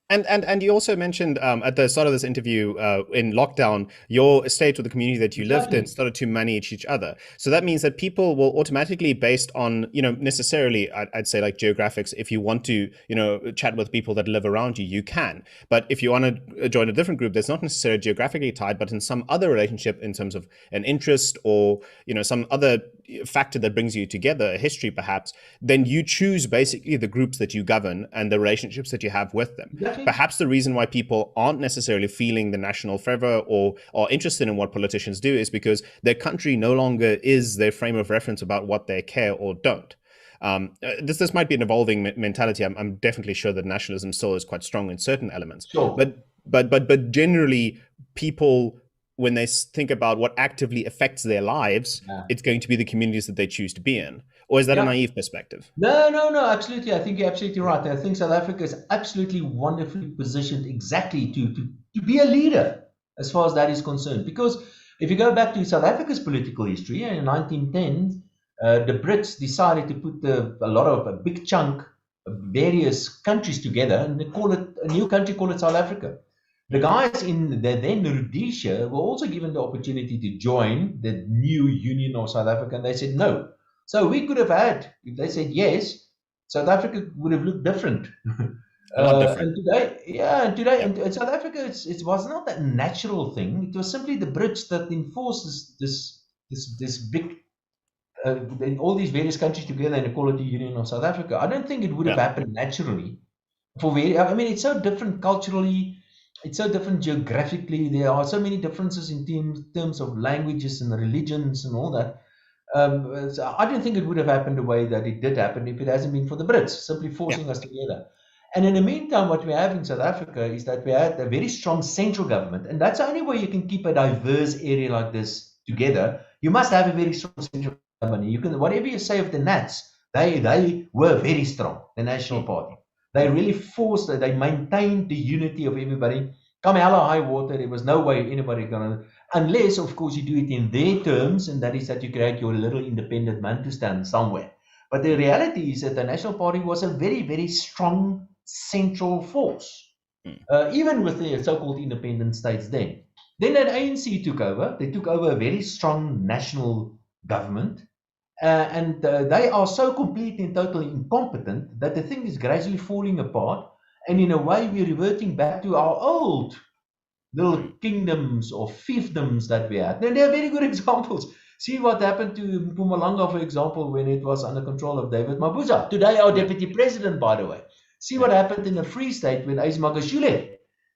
A: And you also mentioned at the start of this interview, in lockdown, your estate or the community that you lived in started to manage each other. So that means that people will automatically, based on, necessarily, I'd say like geographics, if you want to, chat with people that live around you, you can. But if you want to join a different group that's not necessarily geographically tied, but in some other relationship in terms of an interest or, some other factor that brings you together, a history perhaps, then you choose basically the groups that you govern and the relationships that you have with them. Perhaps the reason why people aren't necessarily feeling the national fervor or are interested in what politicians do is because their country no longer is their frame of reference about what they care or don't. This might be an evolving mentality. I'm definitely sure that nationalism still is quite strong in certain elements.
B: Sure.
A: But generally, people, when they think about what actively affects their lives, it's going to be the communities that they choose to be in. Or is that a naive perspective?
B: No, absolutely. I think you're absolutely right. I think South Africa is absolutely wonderfully positioned exactly to be a leader as far as that is concerned. Because if you go back to South Africa's political history, in 1910, the Brits decided to put a big chunk of various countries together, and they call it a new country called South Africa. The guys in the then Rhodesia were also given the opportunity to join the new Union of South Africa, and they said no. So we could have had, if they said yes, South Africa would have looked different.
A: A lot different.
B: And today, in South Africa, it was not a natural thing. It was simply the Brits that enforced this big, all these various countries together in a quality union of South Africa. I don't think it would have happened naturally. I mean, it's so different culturally. It's so different geographically. There are so many differences in terms of languages and religions and all that. So I don't think it would have happened the way that it did happen if it hasn't been for the Brits simply forcing us together. And in the meantime, what we have in South Africa is that we had a very strong central government, and that's the only way you can keep a diverse area like this together. You must have a very strong central government. You can, whatever you say of the Nats, they were very strong. The National Party. They really forced it. They maintained the unity of everybody. Come hell or high water, there was no way anybody gonna, unless of course you do it in their terms, and that is that you create your little independent Bantustan somewhere. But the reality is that the National Party was a very, very strong central force, even with the so-called independent states then. Then that ANC took over. They took over a very strong national government. And they are so completely and totally incompetent that the thing is gradually falling apart. And in a way, we're reverting back to our old little kingdoms or fiefdoms that we had. And there are very good examples. See what happened to Mpumalanga, for example, when it was under control of David Mabuza. Today, our deputy president, by the way. See what happened in the Free State when Ace Magashule.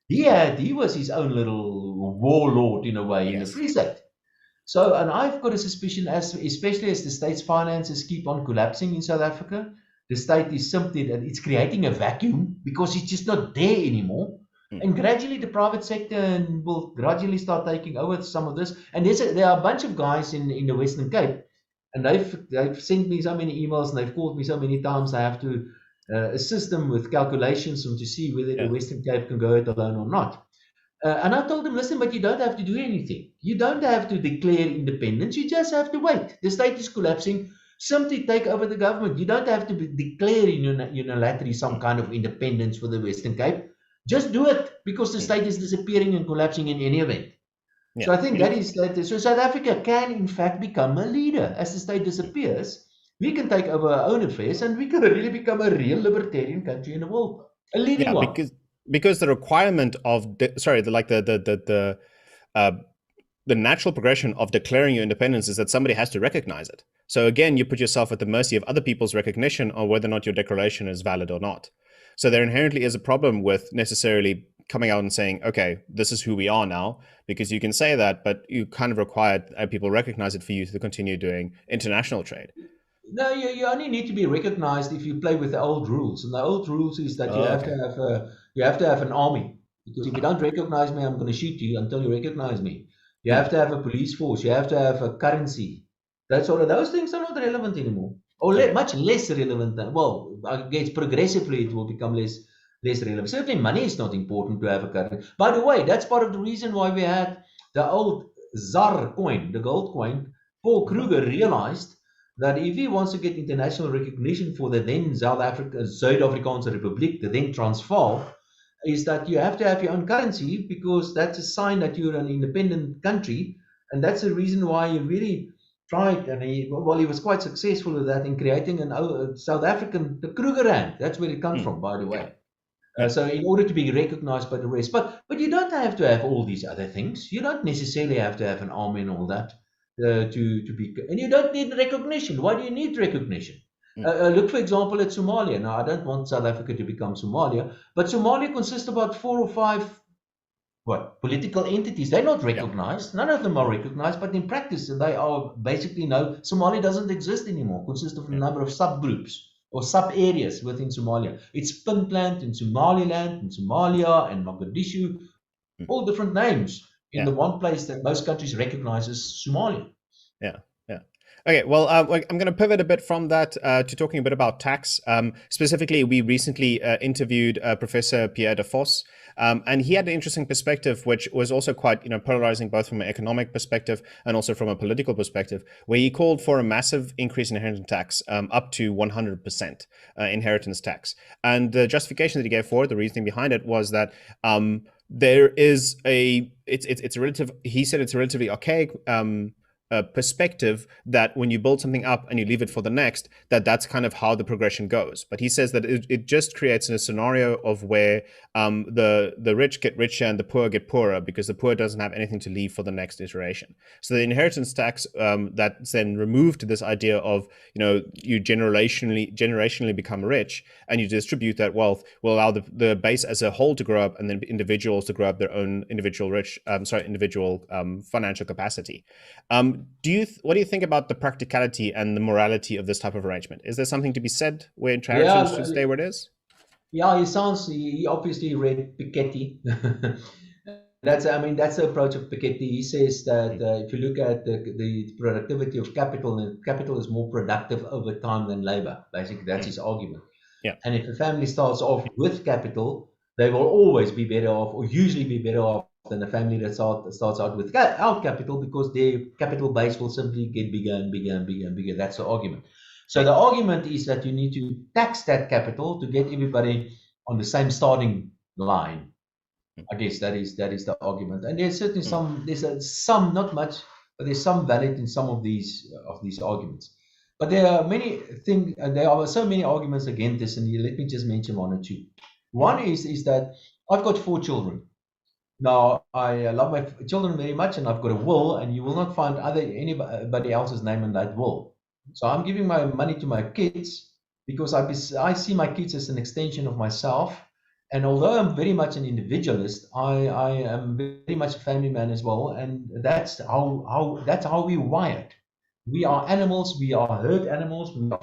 B: He was his own little warlord in a way in the Free State. So, and I've got a suspicion, especially as the state's finances keep on collapsing in South Africa, the state is simply that it's creating a vacuum because it's just not there anymore. And gradually the private sector will gradually start taking over some of this. And there are a bunch of guys in the Western Cape, and they've sent me so many emails and they've called me so many times. I have to assist them with calculations to see whether the Western Cape can go it alone or not. And I told them, listen, but you don't have to do anything. You don't have to declare independence. You just have to wait. The state is collapsing. Simply take over the government. You don't have to declare unilaterally some kind of independence for the Western Cape. Just do it because the state is disappearing and collapsing in any event. So I think that is that. So South Africa can, in fact, become a leader. As the state disappears, we can take over our own affairs and we can really become a real libertarian country in the world. A leading one.
A: Because the requirement of the natural progression of declaring your independence is that somebody has to recognize it. So again, you put yourself at the mercy of other people's recognition on whether or not your declaration is valid or not. So there inherently is a problem with necessarily coming out and saying, okay, this is who we are now, because you can say that, but you kind of require people recognize it for you to continue doing international trade.
B: No, you only need to be recognized if you play with the old rules, and the old rules is that you have to have an army, because if you don't recognize me, I'm going to shoot you until you recognize me. You have to have a police force. You have to have a currency. That sort of those things are not relevant anymore, or much less relevant. Well, I guess progressively it will become less relevant. Certainly, money is not important to have a currency. By the way, that's part of the reason why we had the old ZAR coin, the gold coin. Paul Kruger realized that if he wants to get international recognition for the then Zuid-Afrikaanse Republiek, the then Transvaal, is that you have to have your own currency because that's a sign that you're an independent country. And that's the reason why he really tried, and he was quite successful with that in creating an South African, the Kruger Rand. That's where it comes from, by the way. So in order to be recognized by the rest. But you don't have to have all these other things. You don't necessarily have to have an army and all that. To be, and you don't need recognition. Why do you need recognition? Look, for example, at Somalia. Now, I don't want South Africa to become Somalia, but Somalia consists of about 4 or 5 political entities. They're not recognized. None of them are recognized, but in practice, they are basically Somalia doesn't exist anymore. It consists of a number of subgroups or sub areas within Somalia. It's Puntland and Somaliland and Somalia and Mogadishu, all different names. In the one place that most countries recognize as Somalia.
A: Okay, well, I'm going to pivot a bit from that to talking a bit about tax. Specifically, we recently interviewed Professor Pierre, and he had an interesting perspective, which was also quite, polarizing, both from an economic perspective and also from a political perspective, where he called for a massive increase in inheritance tax, up to 100% inheritance tax. And the justification that he gave for it, the reasoning behind it, was that there is it's a relative. He said it's a relatively archaic perspective that when you build something up and you leave it for the next, that's kind of how the progression goes. But he says that it just creates a scenario of where the rich get richer and the poor get poorer, because the poor doesn't have anything to leave for the next iteration. So the inheritance tax that's then removed this idea of, you generationally become rich and you distribute that wealth, will allow the base as a whole to grow up, and then individuals to grow up their own individual financial capacity. What do you think about the practicality and the morality of this type of arrangement? Is there something to be said where inheritance should stay where it is?
B: Yeah, he obviously read Piketty. That's the approach of Piketty. He says that if you look at the productivity of capital, and capital is more productive over time than labor. Basically, that's his argument.
A: Yeah.
B: And if a family starts off with capital, they will always be better off, or usually be better off, than a family that starts out without capital, because their capital base will simply get bigger and bigger and bigger and bigger. That's the argument. So the argument is that you need to tax that capital to get everybody on the same starting line. I guess that is the argument. And there's certainly some, not much, but there's some valid in some of these arguments. But there are so many arguments against this, and let me just mention one or two. One is that I've got 4 children. Now, I love my children very much, and I've got a will, and you will not find anybody else's name in that will. So I'm giving my money to my kids because I see my kids as an extension of myself. And although I'm very much an individualist, I am very much a family man as well. And that's how we wired. We are animals. We are herd animals. We are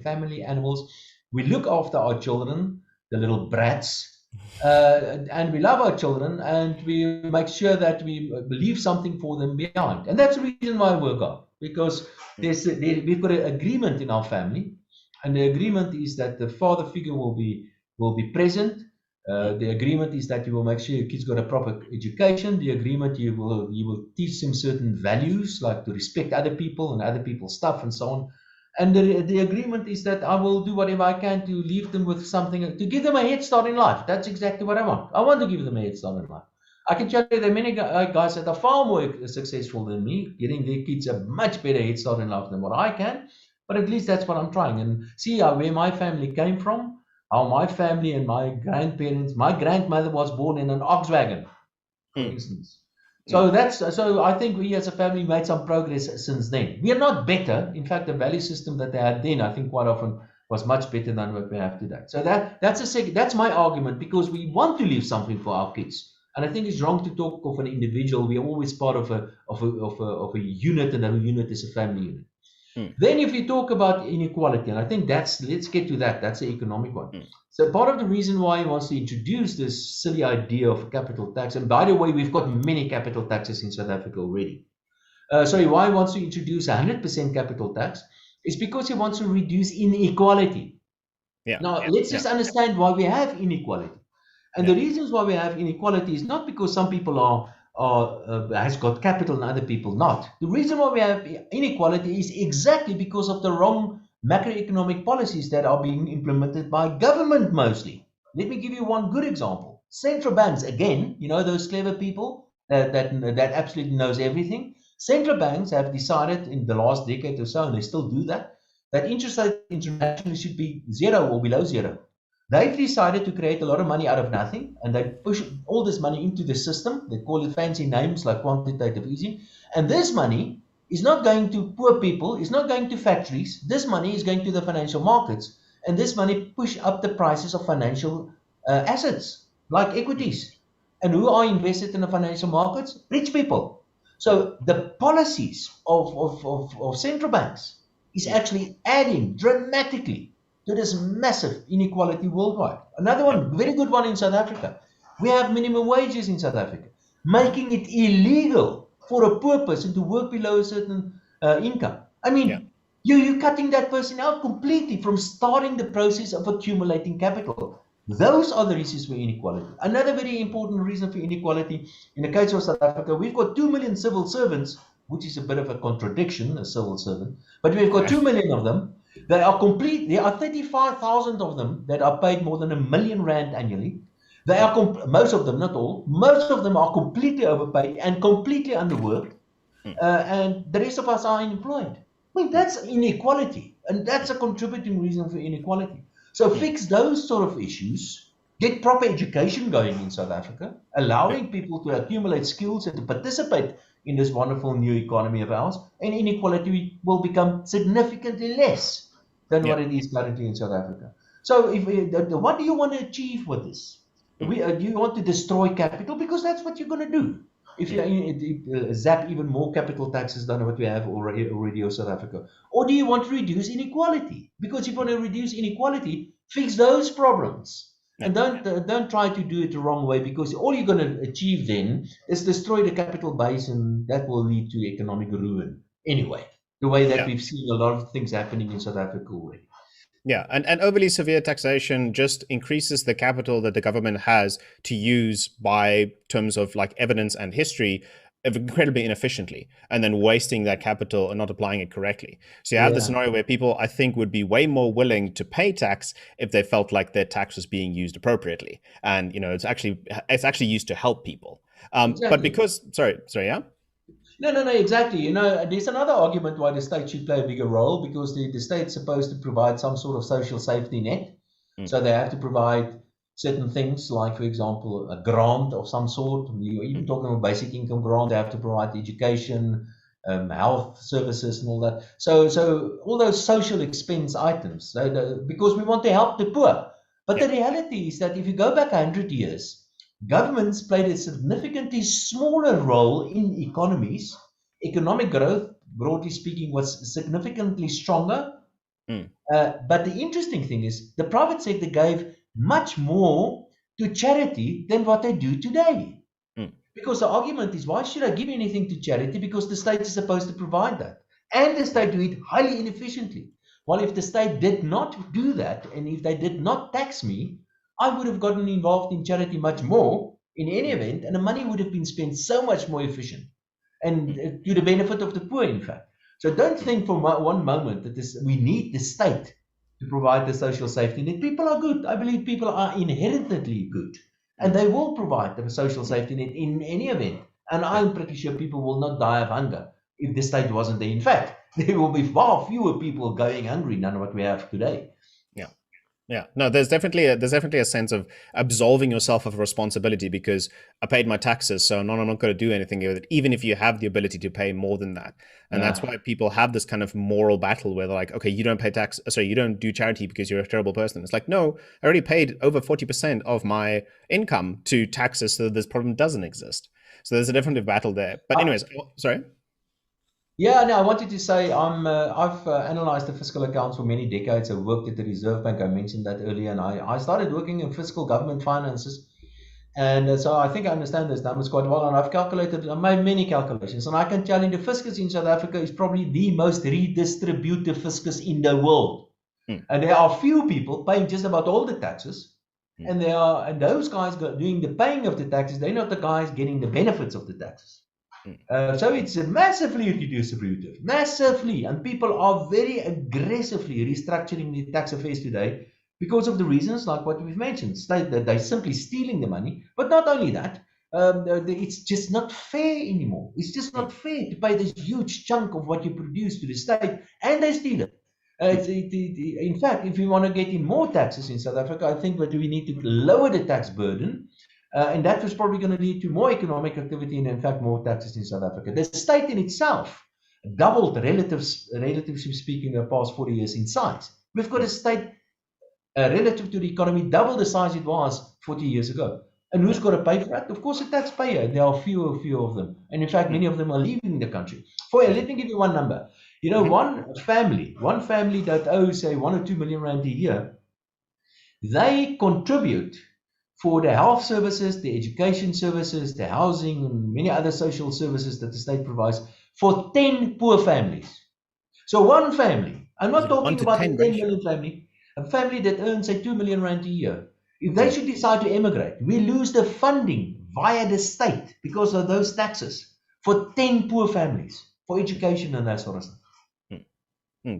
B: family animals. We look after our children, the little brats. And we love our children, and we make sure that we leave something for them behind. And that's the reason why I work hard, because we've got an agreement in our family, and the agreement is that the father figure will be present. The agreement is that you will make sure your kids got a proper education. The agreement, you will teach them certain values, like to respect other people and other people's stuff and so on. And the agreement is that I will do whatever I can to leave them with something, to give them a head start in life. That's exactly what I want. I want to give them a head start in life. I can tell you there are many guys that are far more successful than me, getting their kids a much better head start in life than what I can. But at least that's what I'm trying. And see where my family came from, how my family and my grandmother was born in an ox wagon, for instance. So I think we as a family made some progress since then. We are not better. In fact, the value system that they had then, I think quite often was much better than what we have today. So that's my argument, because we want to leave something for our kids. And I think it's wrong to talk of an individual. We are always part of a unit, and a unit is a family unit. Then if you talk about inequality, and I think let's get to that. That's the economic one. So part of the reason why he wants to introduce this silly idea of capital tax, and by the way, we've got many capital taxes in South Africa already. Why he wants to introduce 100% capital tax is because he wants to reduce inequality. Yeah. Now, let's just understand why we have inequality. And the reasons why we have inequality is not because some people has got capital and other people not. The reason why we have inequality is exactly because of the wrong macroeconomic policies that are being implemented by government mostly. Let me give you one good example. Central banks, again, those clever people that absolutely knows everything. Central banks have decided in the last decade or so, and they still do that interest rate internationally should be 0 or below 0. They've decided to create a lot of money out of nothing, and they push all this money into the system. They call it fancy names like quantitative easing. And this money is not going to poor people, it's not going to factories. This money is going to the financial markets. And this money push up the prices of financial assets, like equities. And who are invested in the financial markets? Rich people. So the policies of central banks is actually adding dramatically to this massive inequality worldwide. Another one, very good one in South Africa. We have minimum wages in South Africa, making it illegal for a poor person to work below a certain income. I
A: Yeah.
B: mean, you're cutting that person out completely from starting the process of accumulating capital. Those are the reasons for inequality. Another very important reason for inequality, in the case of South Africa, we've got 2 million civil servants, which is a bit of a contradiction, a civil servant, but we've got 2 million of them. They are complete. There are 35,000 of them that are paid more than R1 million annually. They are most of them, not all. Most of them are completely overpaid and completely underworked, and the rest of us are unemployed. I mean, that's inequality, and that's a contributing reason for inequality. So fix those sort of issues, get proper education going in South Africa, allowing people to accumulate skills and to participate in this wonderful new economy of ours, and inequality will become significantly less than
A: Yeah.
B: what it is currently in South Africa. So, what do you want to achieve with this? Do you want to destroy capital? Because that's what you're going to do. If you zap even more capital taxes than what we have already in South Africa, or do you want to reduce inequality? Because if you want to reduce inequality, fix those problems, and don't try to do it the wrong way, because all you're going to achieve then is destroy the capital base, and that will lead to economic ruin anyway. The way that
A: Yeah.
B: we've seen a lot of things happening in South Africa already.
A: Yeah, and overly severe taxation just increases the capital that the government has to use by terms of like evidence and history incredibly inefficiently, and then wasting that capital and not applying it correctly. So you have the scenario where people, I think, would be way more willing to pay tax if they felt like their tax was being used appropriately, and it's actually used to help people. But
B: Exactly.
A: because sorry, yeah.
B: No, exactly. There's another argument why the state should play a bigger role, because the state's supposed to provide some sort of social safety net. So they have to provide certain things, like, for example, a grant of some sort. You're even talking about basic income grant. They have to provide education, health services, and all that. So all those social expense items, because we want to help the poor. But the reality is that if you go back 100 years, governments played a significantly smaller role in economies. Economic growth, broadly speaking, was significantly stronger. But the interesting thing is the private sector gave much more to charity than what they do today. Because the argument is, why should I give anything to charity? Because the state is supposed to provide that. And the state do it highly inefficiently. Well, if the state did not do that, and if they did not tax me, I would have gotten involved in charity much more in any event, and the money would have been spent so much more efficient, and to the benefit of the poor, in fact. So don't think for one moment that we need the state to provide the social safety net. People are good. I believe people are inherently good, and they will provide the social safety net in any event. And I'm pretty sure people will not die of hunger if the state wasn't there. In fact, there will be far fewer people going hungry than what we have today.
A: Yeah, no, there's definitely a sense of absolving yourself of responsibility, because I paid my taxes, so I'm not going to do anything with it, even if you have the ability to pay more than that. And that's why people have this kind of moral battle where they're like, okay, you don't pay tax, sorry, you don't do charity because you're a terrible person. It's like, no, I already paid over 40% of my income to taxes, so this problem doesn't exist. So there's a different battle there. But anyways, sorry.
B: Yeah, no, I wanted to say I've analyzed the fiscal accounts for many decades. I worked at the Reserve Bank. I mentioned that earlier, and I started working in fiscal government finances, and so I think I understand those numbers quite well. And I've calculated, I made many calculations, and I can tell you the fiscus in South Africa is probably the most redistributive fiscus in the world. And there are few people paying just about all the taxes, and those guys doing the paying of the taxes. They're not the guys getting the benefits of the taxes. So it's massively redistributive, massively, and people are very aggressively restructuring the tax affairs today because of the reasons like what we've mentioned. That they're simply stealing the money, but not only that, it's just not fair anymore. It's just not fair to pay this huge chunk of what you produce to the state, and they steal it. In fact, if we want to get in more taxes in South Africa, I think that we need to lower the tax burden. And that was probably going to lead to more economic activity and, in fact, more taxes in South Africa. The state in itself doubled, relatively speaking, in the past 40 years in size. We've got a state, relative to the economy, double the size it was 40 years ago. And who's got to pay for that? Of course, the taxpayer. There are few of them. And, in fact, many of them are leaving the country. Let me give you one number. One family that owes, say, 1 or 2 million rand a year, they contribute for the health services, the education services, the housing, and many other social services that the state provides for 10 poor families. So one family, I'm
A: Is
B: not
A: it 1
B: talking
A: to
B: about the
A: 10
B: 10
A: ratio?
B: million family, a family that earns, say, 2 million rand a year. If they should decide to emigrate, we lose the funding via the state because of those taxes for 10 poor families, for education and that sort of stuff.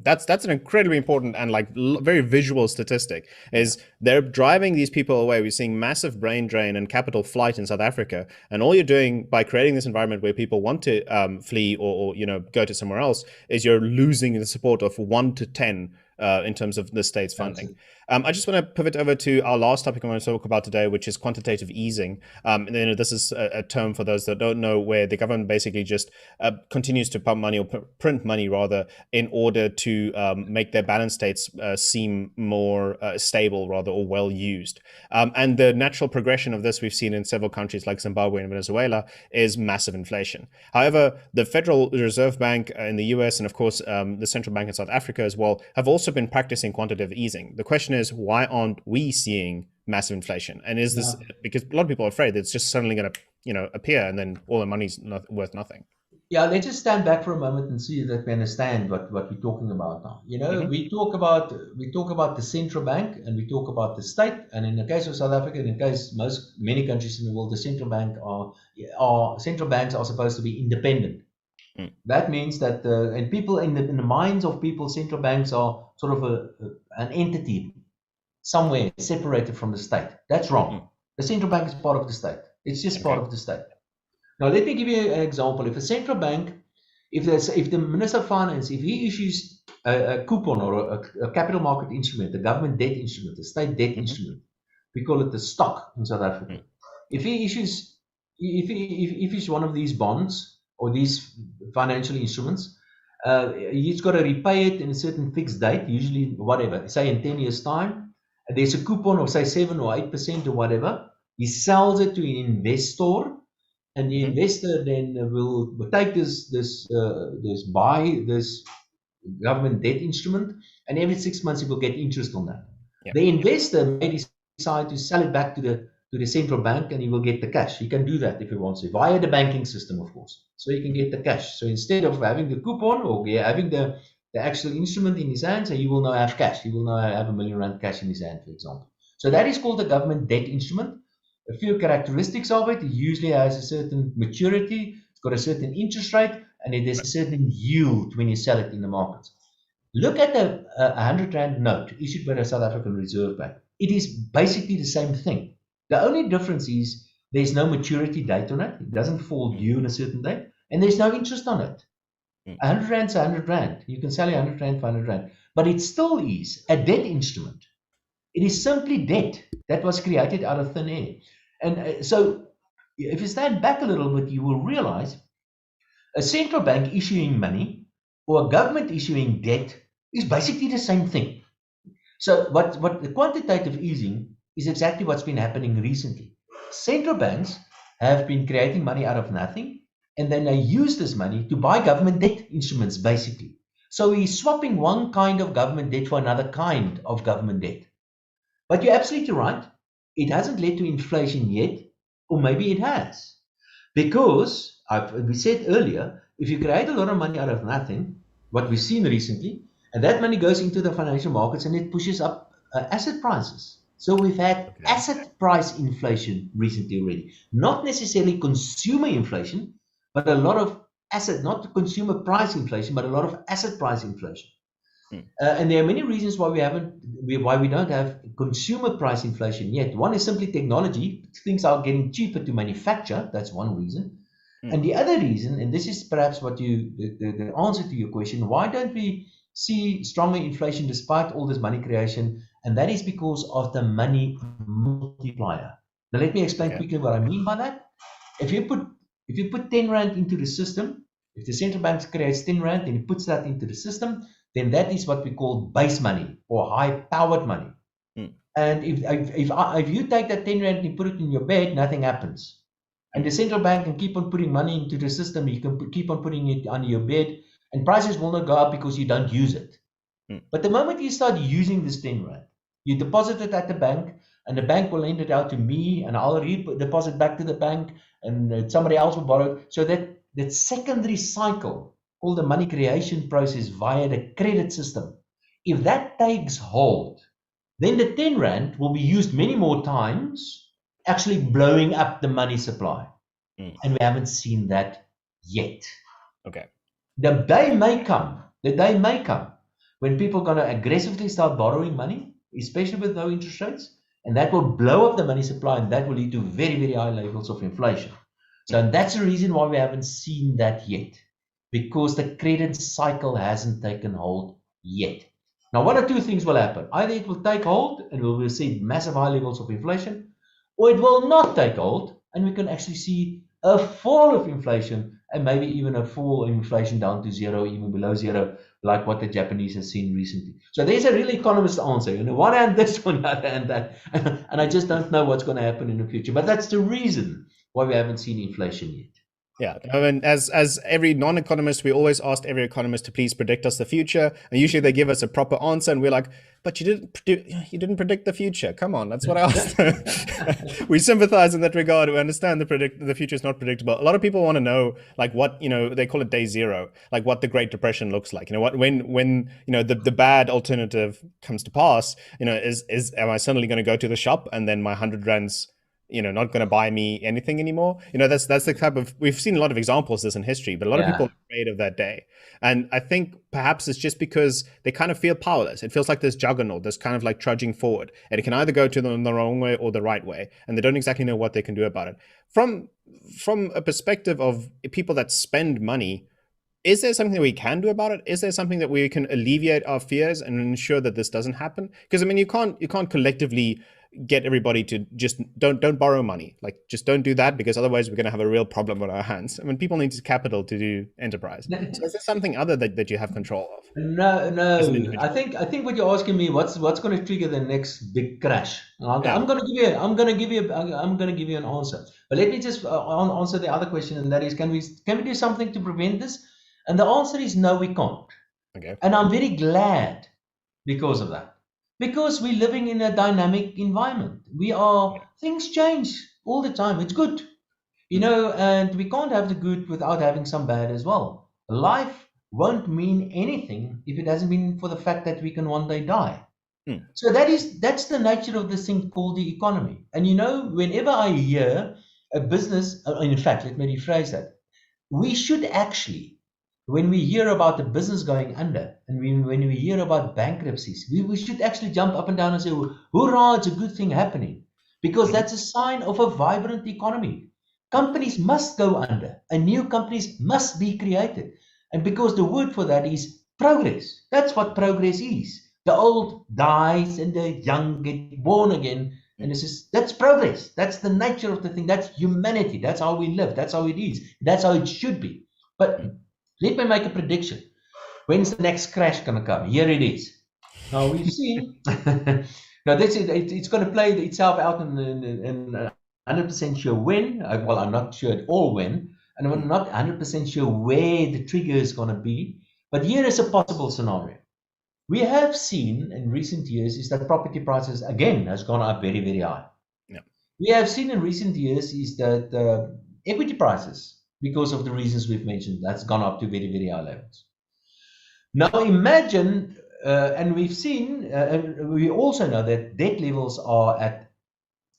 A: That's an incredibly important and like very visual statistic. Is they're driving these people away. We're seeing massive brain drain and capital flight in South Africa, and all you're doing by creating this environment where people want to flee or go to somewhere else is you're losing the support of 1 to 10 in terms of the state's funding. I just want to pivot over to our last topic I want to talk about today, which is quantitative easing. And this is a term for those that don't know, where the government basically just continues to pump money or print money rather in order to make their balance states seem more stable rather, or well used. And the natural progression of this we've seen in several countries like Zimbabwe and Venezuela is massive inflation. However, the Federal Reserve Bank in the US and of course the central bank in South Africa as well have also been practicing quantitative easing. The question is, why aren't we seeing massive inflation? And is this because a lot of people are afraid that it's just suddenly going to appear and then all the money's worth nothing?
B: Yeah, let's just stand back for a moment and see that we understand what we're talking about now. We talk about the central bank and we talk about the state, and in the case of South Africa, in the case many countries in the world, the central banks are supposed to be independent. That means that and people in the minds of people, central banks are sort of an entity somewhere separated from the state. That's wrong. The central bank is part of the state. It's just part of the state. Now, let me give you an example. If a central bank, if the Minister of Finance, if he issues a coupon or a capital market instrument, a government debt instrument, a state debt instrument, we call it the stock in South Africa. If he issues one of these bonds or these financial instruments, he's got to repay it in a certain fixed date, usually whatever, say in 10 years' time. And there's a coupon of say 7 or 8% or whatever. He sells it to an investor. And the investor then will take this government debt instrument, and every 6 months he will get interest on that. The investor may decide to sell it back to the central bank, and he will get the cash. He can do that if he wants to, via the banking system, of course. So he can get the cash. So instead of having the coupon or having the actual instrument in his hands, he will now have cash. He will now have R1 million cash in his hand, for example. So that is called the government debt instrument. A few characteristics of it: it usually has a certain maturity, it's got a certain interest rate, and it has a certain yield when you sell it in the markets. Look at the 100 Rand note issued by the South African Reserve Bank. It is basically the same thing. The only difference is there's no maturity date on it. It doesn't fall due on a certain date, and there's no interest on it. 100 Rand is 100 Rand. You can sell 100 Rand for 100 Rand, but it still is a debt instrument. It is simply debt that was created out of thin air. And so if you stand back a little bit, you will realize a central bank issuing money or a government issuing debt is basically the same thing. So what the quantitative easing is exactly what's been happening recently. Central banks have been creating money out of nothing, and then they use this money to buy government debt instruments, basically. So he's swapping one kind of government debt for another kind of government debt. But you're absolutely right. It hasn't led to inflation yet, or maybe it has. Because, we said earlier, if you create a lot of money out of nothing, what we've seen recently, and that money goes into the financial markets and it pushes up asset prices. So we've had asset price inflation recently already. Not necessarily consumer inflation, but a lot of asset, not consumer price inflation, but a lot of asset price inflation. And there are many reasons why we don't have consumer price inflation yet. One is simply technology. Things are getting cheaper to manufacture. That's one reason. And the other reason, and this is perhaps what the answer to your question, why don't we see stronger inflation despite all this money creation? And that is because of the money multiplier. Now let me explain quickly what I mean by that. If you put 10 Rand into the system, if the central bank creates 10 Rand and it puts that into the system, then that is what we call base money or high-powered money. And if you take that 10 Rand and you put it in your bed, nothing happens. And the central bank can keep on putting money into the system. You can keep on putting it under your bed, and prices will not go up because you don't use it. But the moment you start using this 10 Rand, you deposit it at the bank, and the bank will lend it out to me, and I'll deposit back to the bank, and somebody else will borrow it. So that secondary cycle called the money creation process via the credit system, if that takes hold, then the 10 rand will be used many more times, actually blowing up the money supply. And we haven't seen that yet.
A: Okay.
B: The day may come when people are going to aggressively start borrowing money, especially with low interest rates, and that will blow up the money supply, and that will lead to very, very high levels of inflation. So that's the reason why we haven't seen that yet, because the credit cycle hasn't taken hold yet. Now, one or two things will happen. Either it will take hold and we will see massive high levels of inflation, or it will not take hold and we can actually see a fall of inflation, and maybe even a fall in inflation down to zero, even below zero, like what the Japanese have seen recently. So there's a real economist answer. On the one hand this, on the other hand that. And I just don't know what's going to happen in the future. But that's the reason why we haven't seen inflation yet.
A: Yeah, I mean, as every non-economist, we always asked every economist to please predict us the future, and usually they give us a proper answer, and we're like, "But you didn't predict the future. Come on, that's what I asked." We sympathize in that regard. We understand the future is not predictable. A lot of people want to know, like, what they call it day zero, like what the Great Depression looks like. When the bad alternative comes to pass, am I suddenly going to go to the shop and then my 100 rands not going to buy me anything anymore? That's the type of, we've seen a lot of examples of this in history, but a lot of people are afraid of that day. And I think perhaps it's just because they kind of feel powerless. It feels like this juggernaut, this kind of like trudging forward, and it can either go to them the wrong way or the right way, and they don't exactly know what they can do about it. From a perspective of people that spend money, is there something that we can do about it? Is there something that we can alleviate our fears and ensure that this doesn't happen? Because I mean, you can't collectively get everybody to just don't borrow money. Like, just don't do that, because otherwise we're going to have a real problem on our hands. I mean, people need capital to do enterprise. So is there something other that you have control of?
B: No. I think what you're asking me, what's going to trigger the next big crash? I'm going to give you an answer. But let me just answer the other question, and that is, can we do something to prevent this? And the answer is no, we can't.
A: Okay.
B: And I'm very glad because of that. Because we're living in a dynamic environment. Things change all the time. It's good, and we can't have the good without having some bad as well. Life won't mean anything if it hasn't been for the fact that we can one day die. So that's the nature of this thing called the economy. And whenever I hear a business, in fact, let me rephrase that. We should actually, when we hear about the business going under, and when we hear about bankruptcies, we should actually jump up and down and say, "Hurrah, it's a good thing happening," because that's a sign of a vibrant economy. Companies must go under, and new companies must be created. And because the word for that is progress. That's what progress is. The old dies and the young get born again. And that's progress. That's the nature of the thing. That's humanity. That's how we live. That's how it is. That's how it should be. But let me make a prediction. When's the next crash going to come? Here it is. Now we've seen. Now that's it. It's going to play itself out in 100% sure when. Well, I'm not sure at all when, and I'm not 100% sure where the trigger is going to be. But here is a possible scenario. We have seen in recent years is that property prices again has gone up very, very high.
A: Yeah.
B: We have seen in recent years is that equity prices, because of the reasons we've mentioned, that's gone up to very, very high levels. Now imagine, and we've seen, and we also know that debt levels are at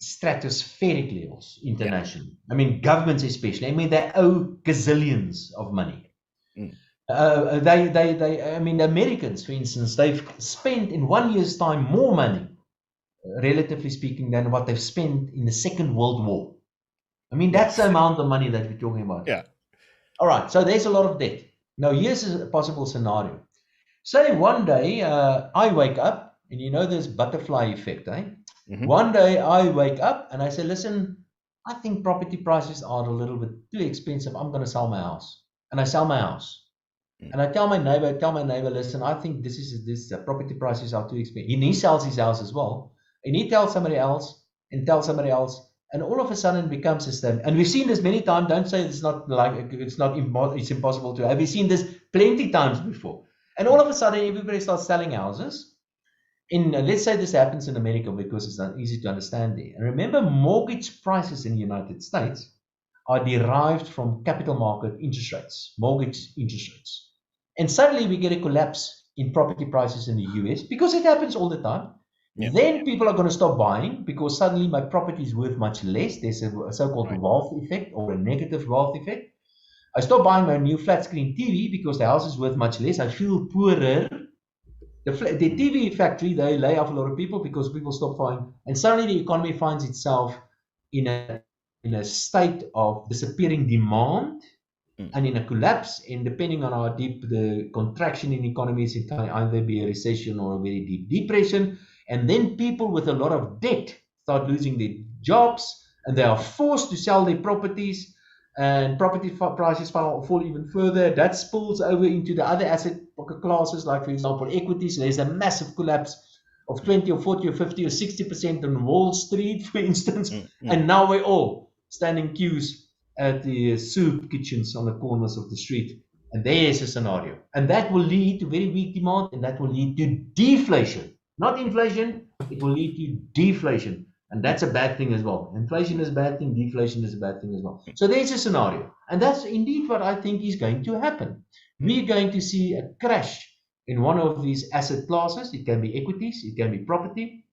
B: stratospheric levels internationally. I mean, governments especially. I mean, they owe gazillions of money. I mean, the Americans, for instance, they've spent in 1 year's time more money, relatively speaking, than what they've spent in the Second World War. I mean, that's the amount of money that we're talking about.
A: Yeah.
B: All right. So there's a lot of debt. Now, here's a possible scenario. Say one day I wake up, and this butterfly effect, eh? One day I wake up and I say, listen, I think property prices are a little bit too expensive. I'm going to sell my house. And I sell my house. And I tell my neighbor, listen, I think this property prices are too expensive. And he sells his house as well. And he tells somebody else and tells somebody else. And all of a sudden it becomes a system. And we've seen this many times. Don't say it's impossible to have. We've seen this plenty times before. And all of a sudden everybody starts selling houses. And let's say this happens in America because it's not easy to understand there. And remember, mortgage prices in the United States are derived from capital market interest rates, mortgage interest rates. And suddenly we get a collapse in property prices in the US because it happens all the time.
A: Yeah.
B: Then people are going to stop buying because suddenly my property is worth much less. There's a so-called wealth effect or a negative wealth effect. I stop buying my new flat screen TV because the house is worth much less. I feel poorer. The TV factory, they lay off a lot of people because people stop buying. And suddenly the economy finds itself in a state of disappearing demand and in a collapse. And depending on how deep the contraction in economies, it can either be a recession or a very deep depression. And then people with a lot of debt start losing their jobs and they are forced to sell their properties. And property prices fall even further. That spills over into the other asset classes, like, for example, equities. There's a massive collapse of 20 or 40 or 50 or 60% on Wall Street, for instance. And now we're all standing queues at the soup kitchens on the corners of the street. And there's a scenario. And that will lead to very weak demand, and that will lead to deflation. Not inflation, it will lead to deflation. And that's a bad thing as well. Inflation is a bad thing, deflation is a bad thing as well. So there's a scenario. And that's indeed what I think is going to happen. We're going to see a crash in one of these asset classes. It can be equities, it can be property,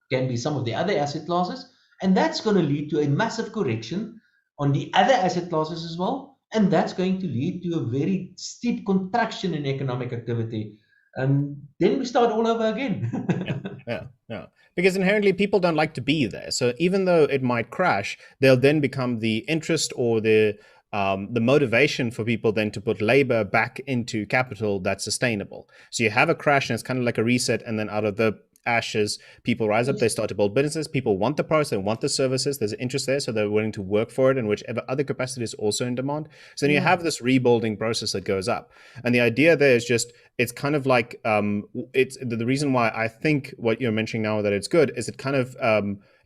B: it can be some of the other asset classes. And that's going to lead to a massive correction on the other asset classes as well. And that's going to lead to a very steep contraction in economic activity. And then we start all over again.
A: Yeah. Because inherently people don't like to be there. So even though it might crash, they'll then become the interest or the motivation for people then to put labor back into capital that's sustainable. So you have a crash and it's kind of like a reset, and then out of the ashes, people rise up, they start to build businesses, people want the products, they want the services, there's an interest there, so they're willing to work for it, and whichever other capacity is also in demand. So then you have this rebuilding process that goes up. And the idea there is just, it's kind of like, it's the reason why I think what you're mentioning now that it's good is it kind of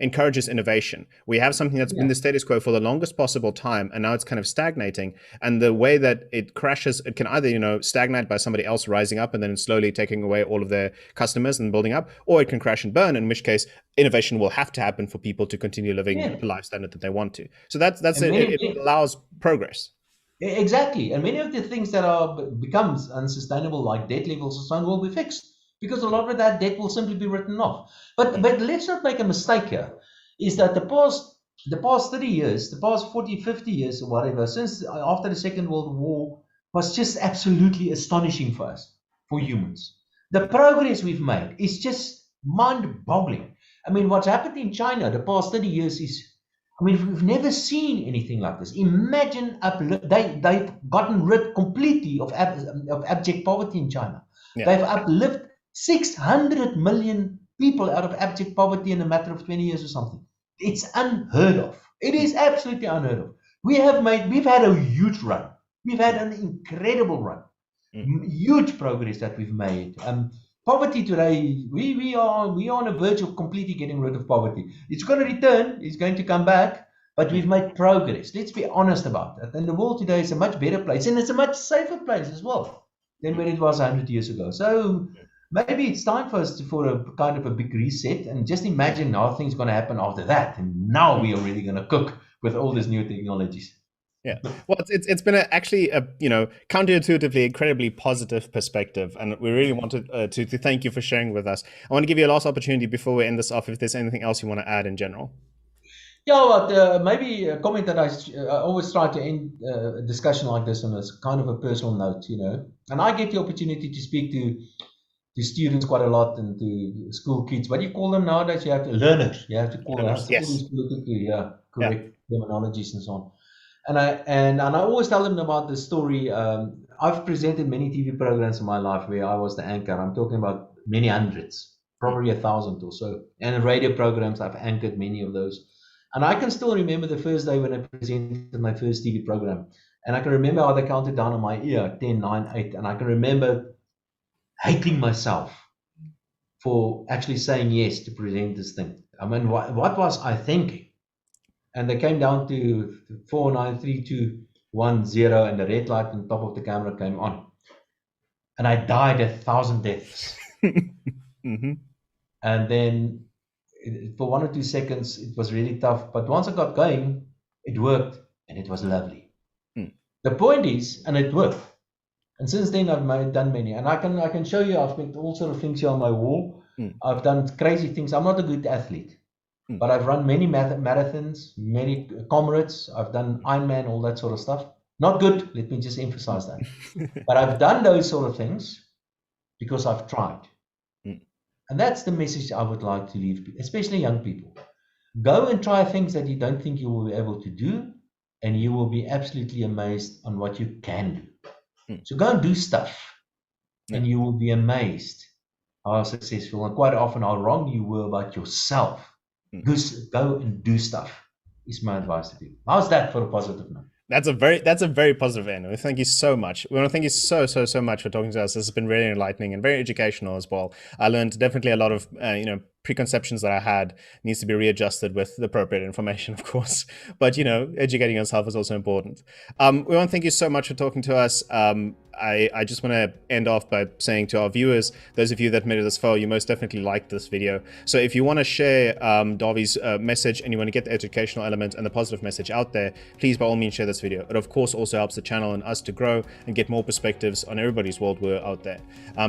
A: encourages innovation. We have something that's been the status quo for the longest possible time, and now it's kind of stagnating. And the way that it crashes, it can either, stagnate by somebody else rising up and then slowly taking away all of their customers and building up, or it can crash and burn, in which case innovation will have to happen for people to continue living the life standard that they want to. So that's it. It allows progress.
B: Exactly. And many of the things that becomes unsustainable, like debt levels and so on, will be fixed, because a lot of that debt will simply be written off. But let's not make a mistake here, is that the past 30 years, the past 40, 50 years or whatever, since after the Second World War, was just absolutely astonishing for us, for humans. The progress we've made is just mind-boggling. I mean, what's happened in China the past 30 years is, we've never seen anything like this. Imagine, they've gotten rid completely of abject poverty in China. Yeah. They've uplifted 600 million people out of abject poverty in a matter of 20 years or something. It's unheard of. It is absolutely unheard of. We've had a huge run. We've had an incredible run. Huge progress that we've made. Poverty today, we are on the verge of completely getting rid of poverty. It's going to return, it's going to come back, but we've made progress. Let's be honest about that. And the world today is a much better place, and it's a much safer place as well than when it was 100 years ago. So maybe it's time for us for a kind of a big reset, and just imagine how things are going to happen after that. And now we are really going to cook with all these new technologies.
A: Yeah, well, it's been actually a counterintuitively incredibly positive perspective, and we really wanted to thank you for sharing with us. I want to give you a last opportunity before we end this off, if there's anything else you want to add in general.
B: Yeah, but maybe a comment that I always try to end a discussion like this on a kind of a personal note, and I get the opportunity to speak to students quite a lot, and to school kids. What do you call them nowadays? You have to learners. You have to call them.
A: Yes.
B: Correct terminologies and so on. And I always tell them about the story. I've presented many TV programs in my life where I was the anchor. I'm talking about many hundreds, probably 1,000 or so. And radio programs, I've anchored many of those. And I can still remember the first day when I presented my first TV program. And I can remember how they counted down on my ear, 10, 9, 8. And I can remember hating myself for actually saying yes to present this thing. I mean, what was I thinking? And they came down to 4, 9, 3, 2, 1, 0, and the red light on top of the camera came on. And I died 1,000 deaths. And then for 1 or 2 seconds, it was really tough. But once I got going, it worked. and it was lovely.
A: Mm.
B: The point is, and it worked. And since then, I've done many, and I can show you. I've got all sort of things here on my wall. I've done crazy things. I'm not a good athlete, but I've run many marathons, many comrades. I've done Ironman, all that sort of stuff. Not good. Let me just emphasize that. But I've done those sort of things because I've tried. And that's the message I would like to leave, especially young people. Go and try things that you don't think you will be able to do, and you will be absolutely amazed on what you can do. So go and do stuff, and you will be amazed how successful and quite often how wrong you were about yourself. Go and do stuff is my advice to people. How's that for a positive note?
A: That's a very positive end. Thank you so much. We want to thank you so much for talking to us. This has been really enlightening and very educational as well. I learned definitely a lot of preconceptions that I had needs to be readjusted with the appropriate information, of course. But educating yourself is also important. We want to thank you so much for talking to us. I just want to end off by saying to our viewers, those of you that made it this far, you most definitely liked this video. So if you want to share Dawie's message and you want to get the educational element and the positive message out there, please by all means share this video. It of course also helps the channel and us to grow and get more perspectives on everybody's worldview out there.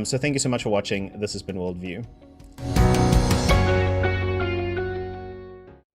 A: So thank you so much for watching. This has been WorldView.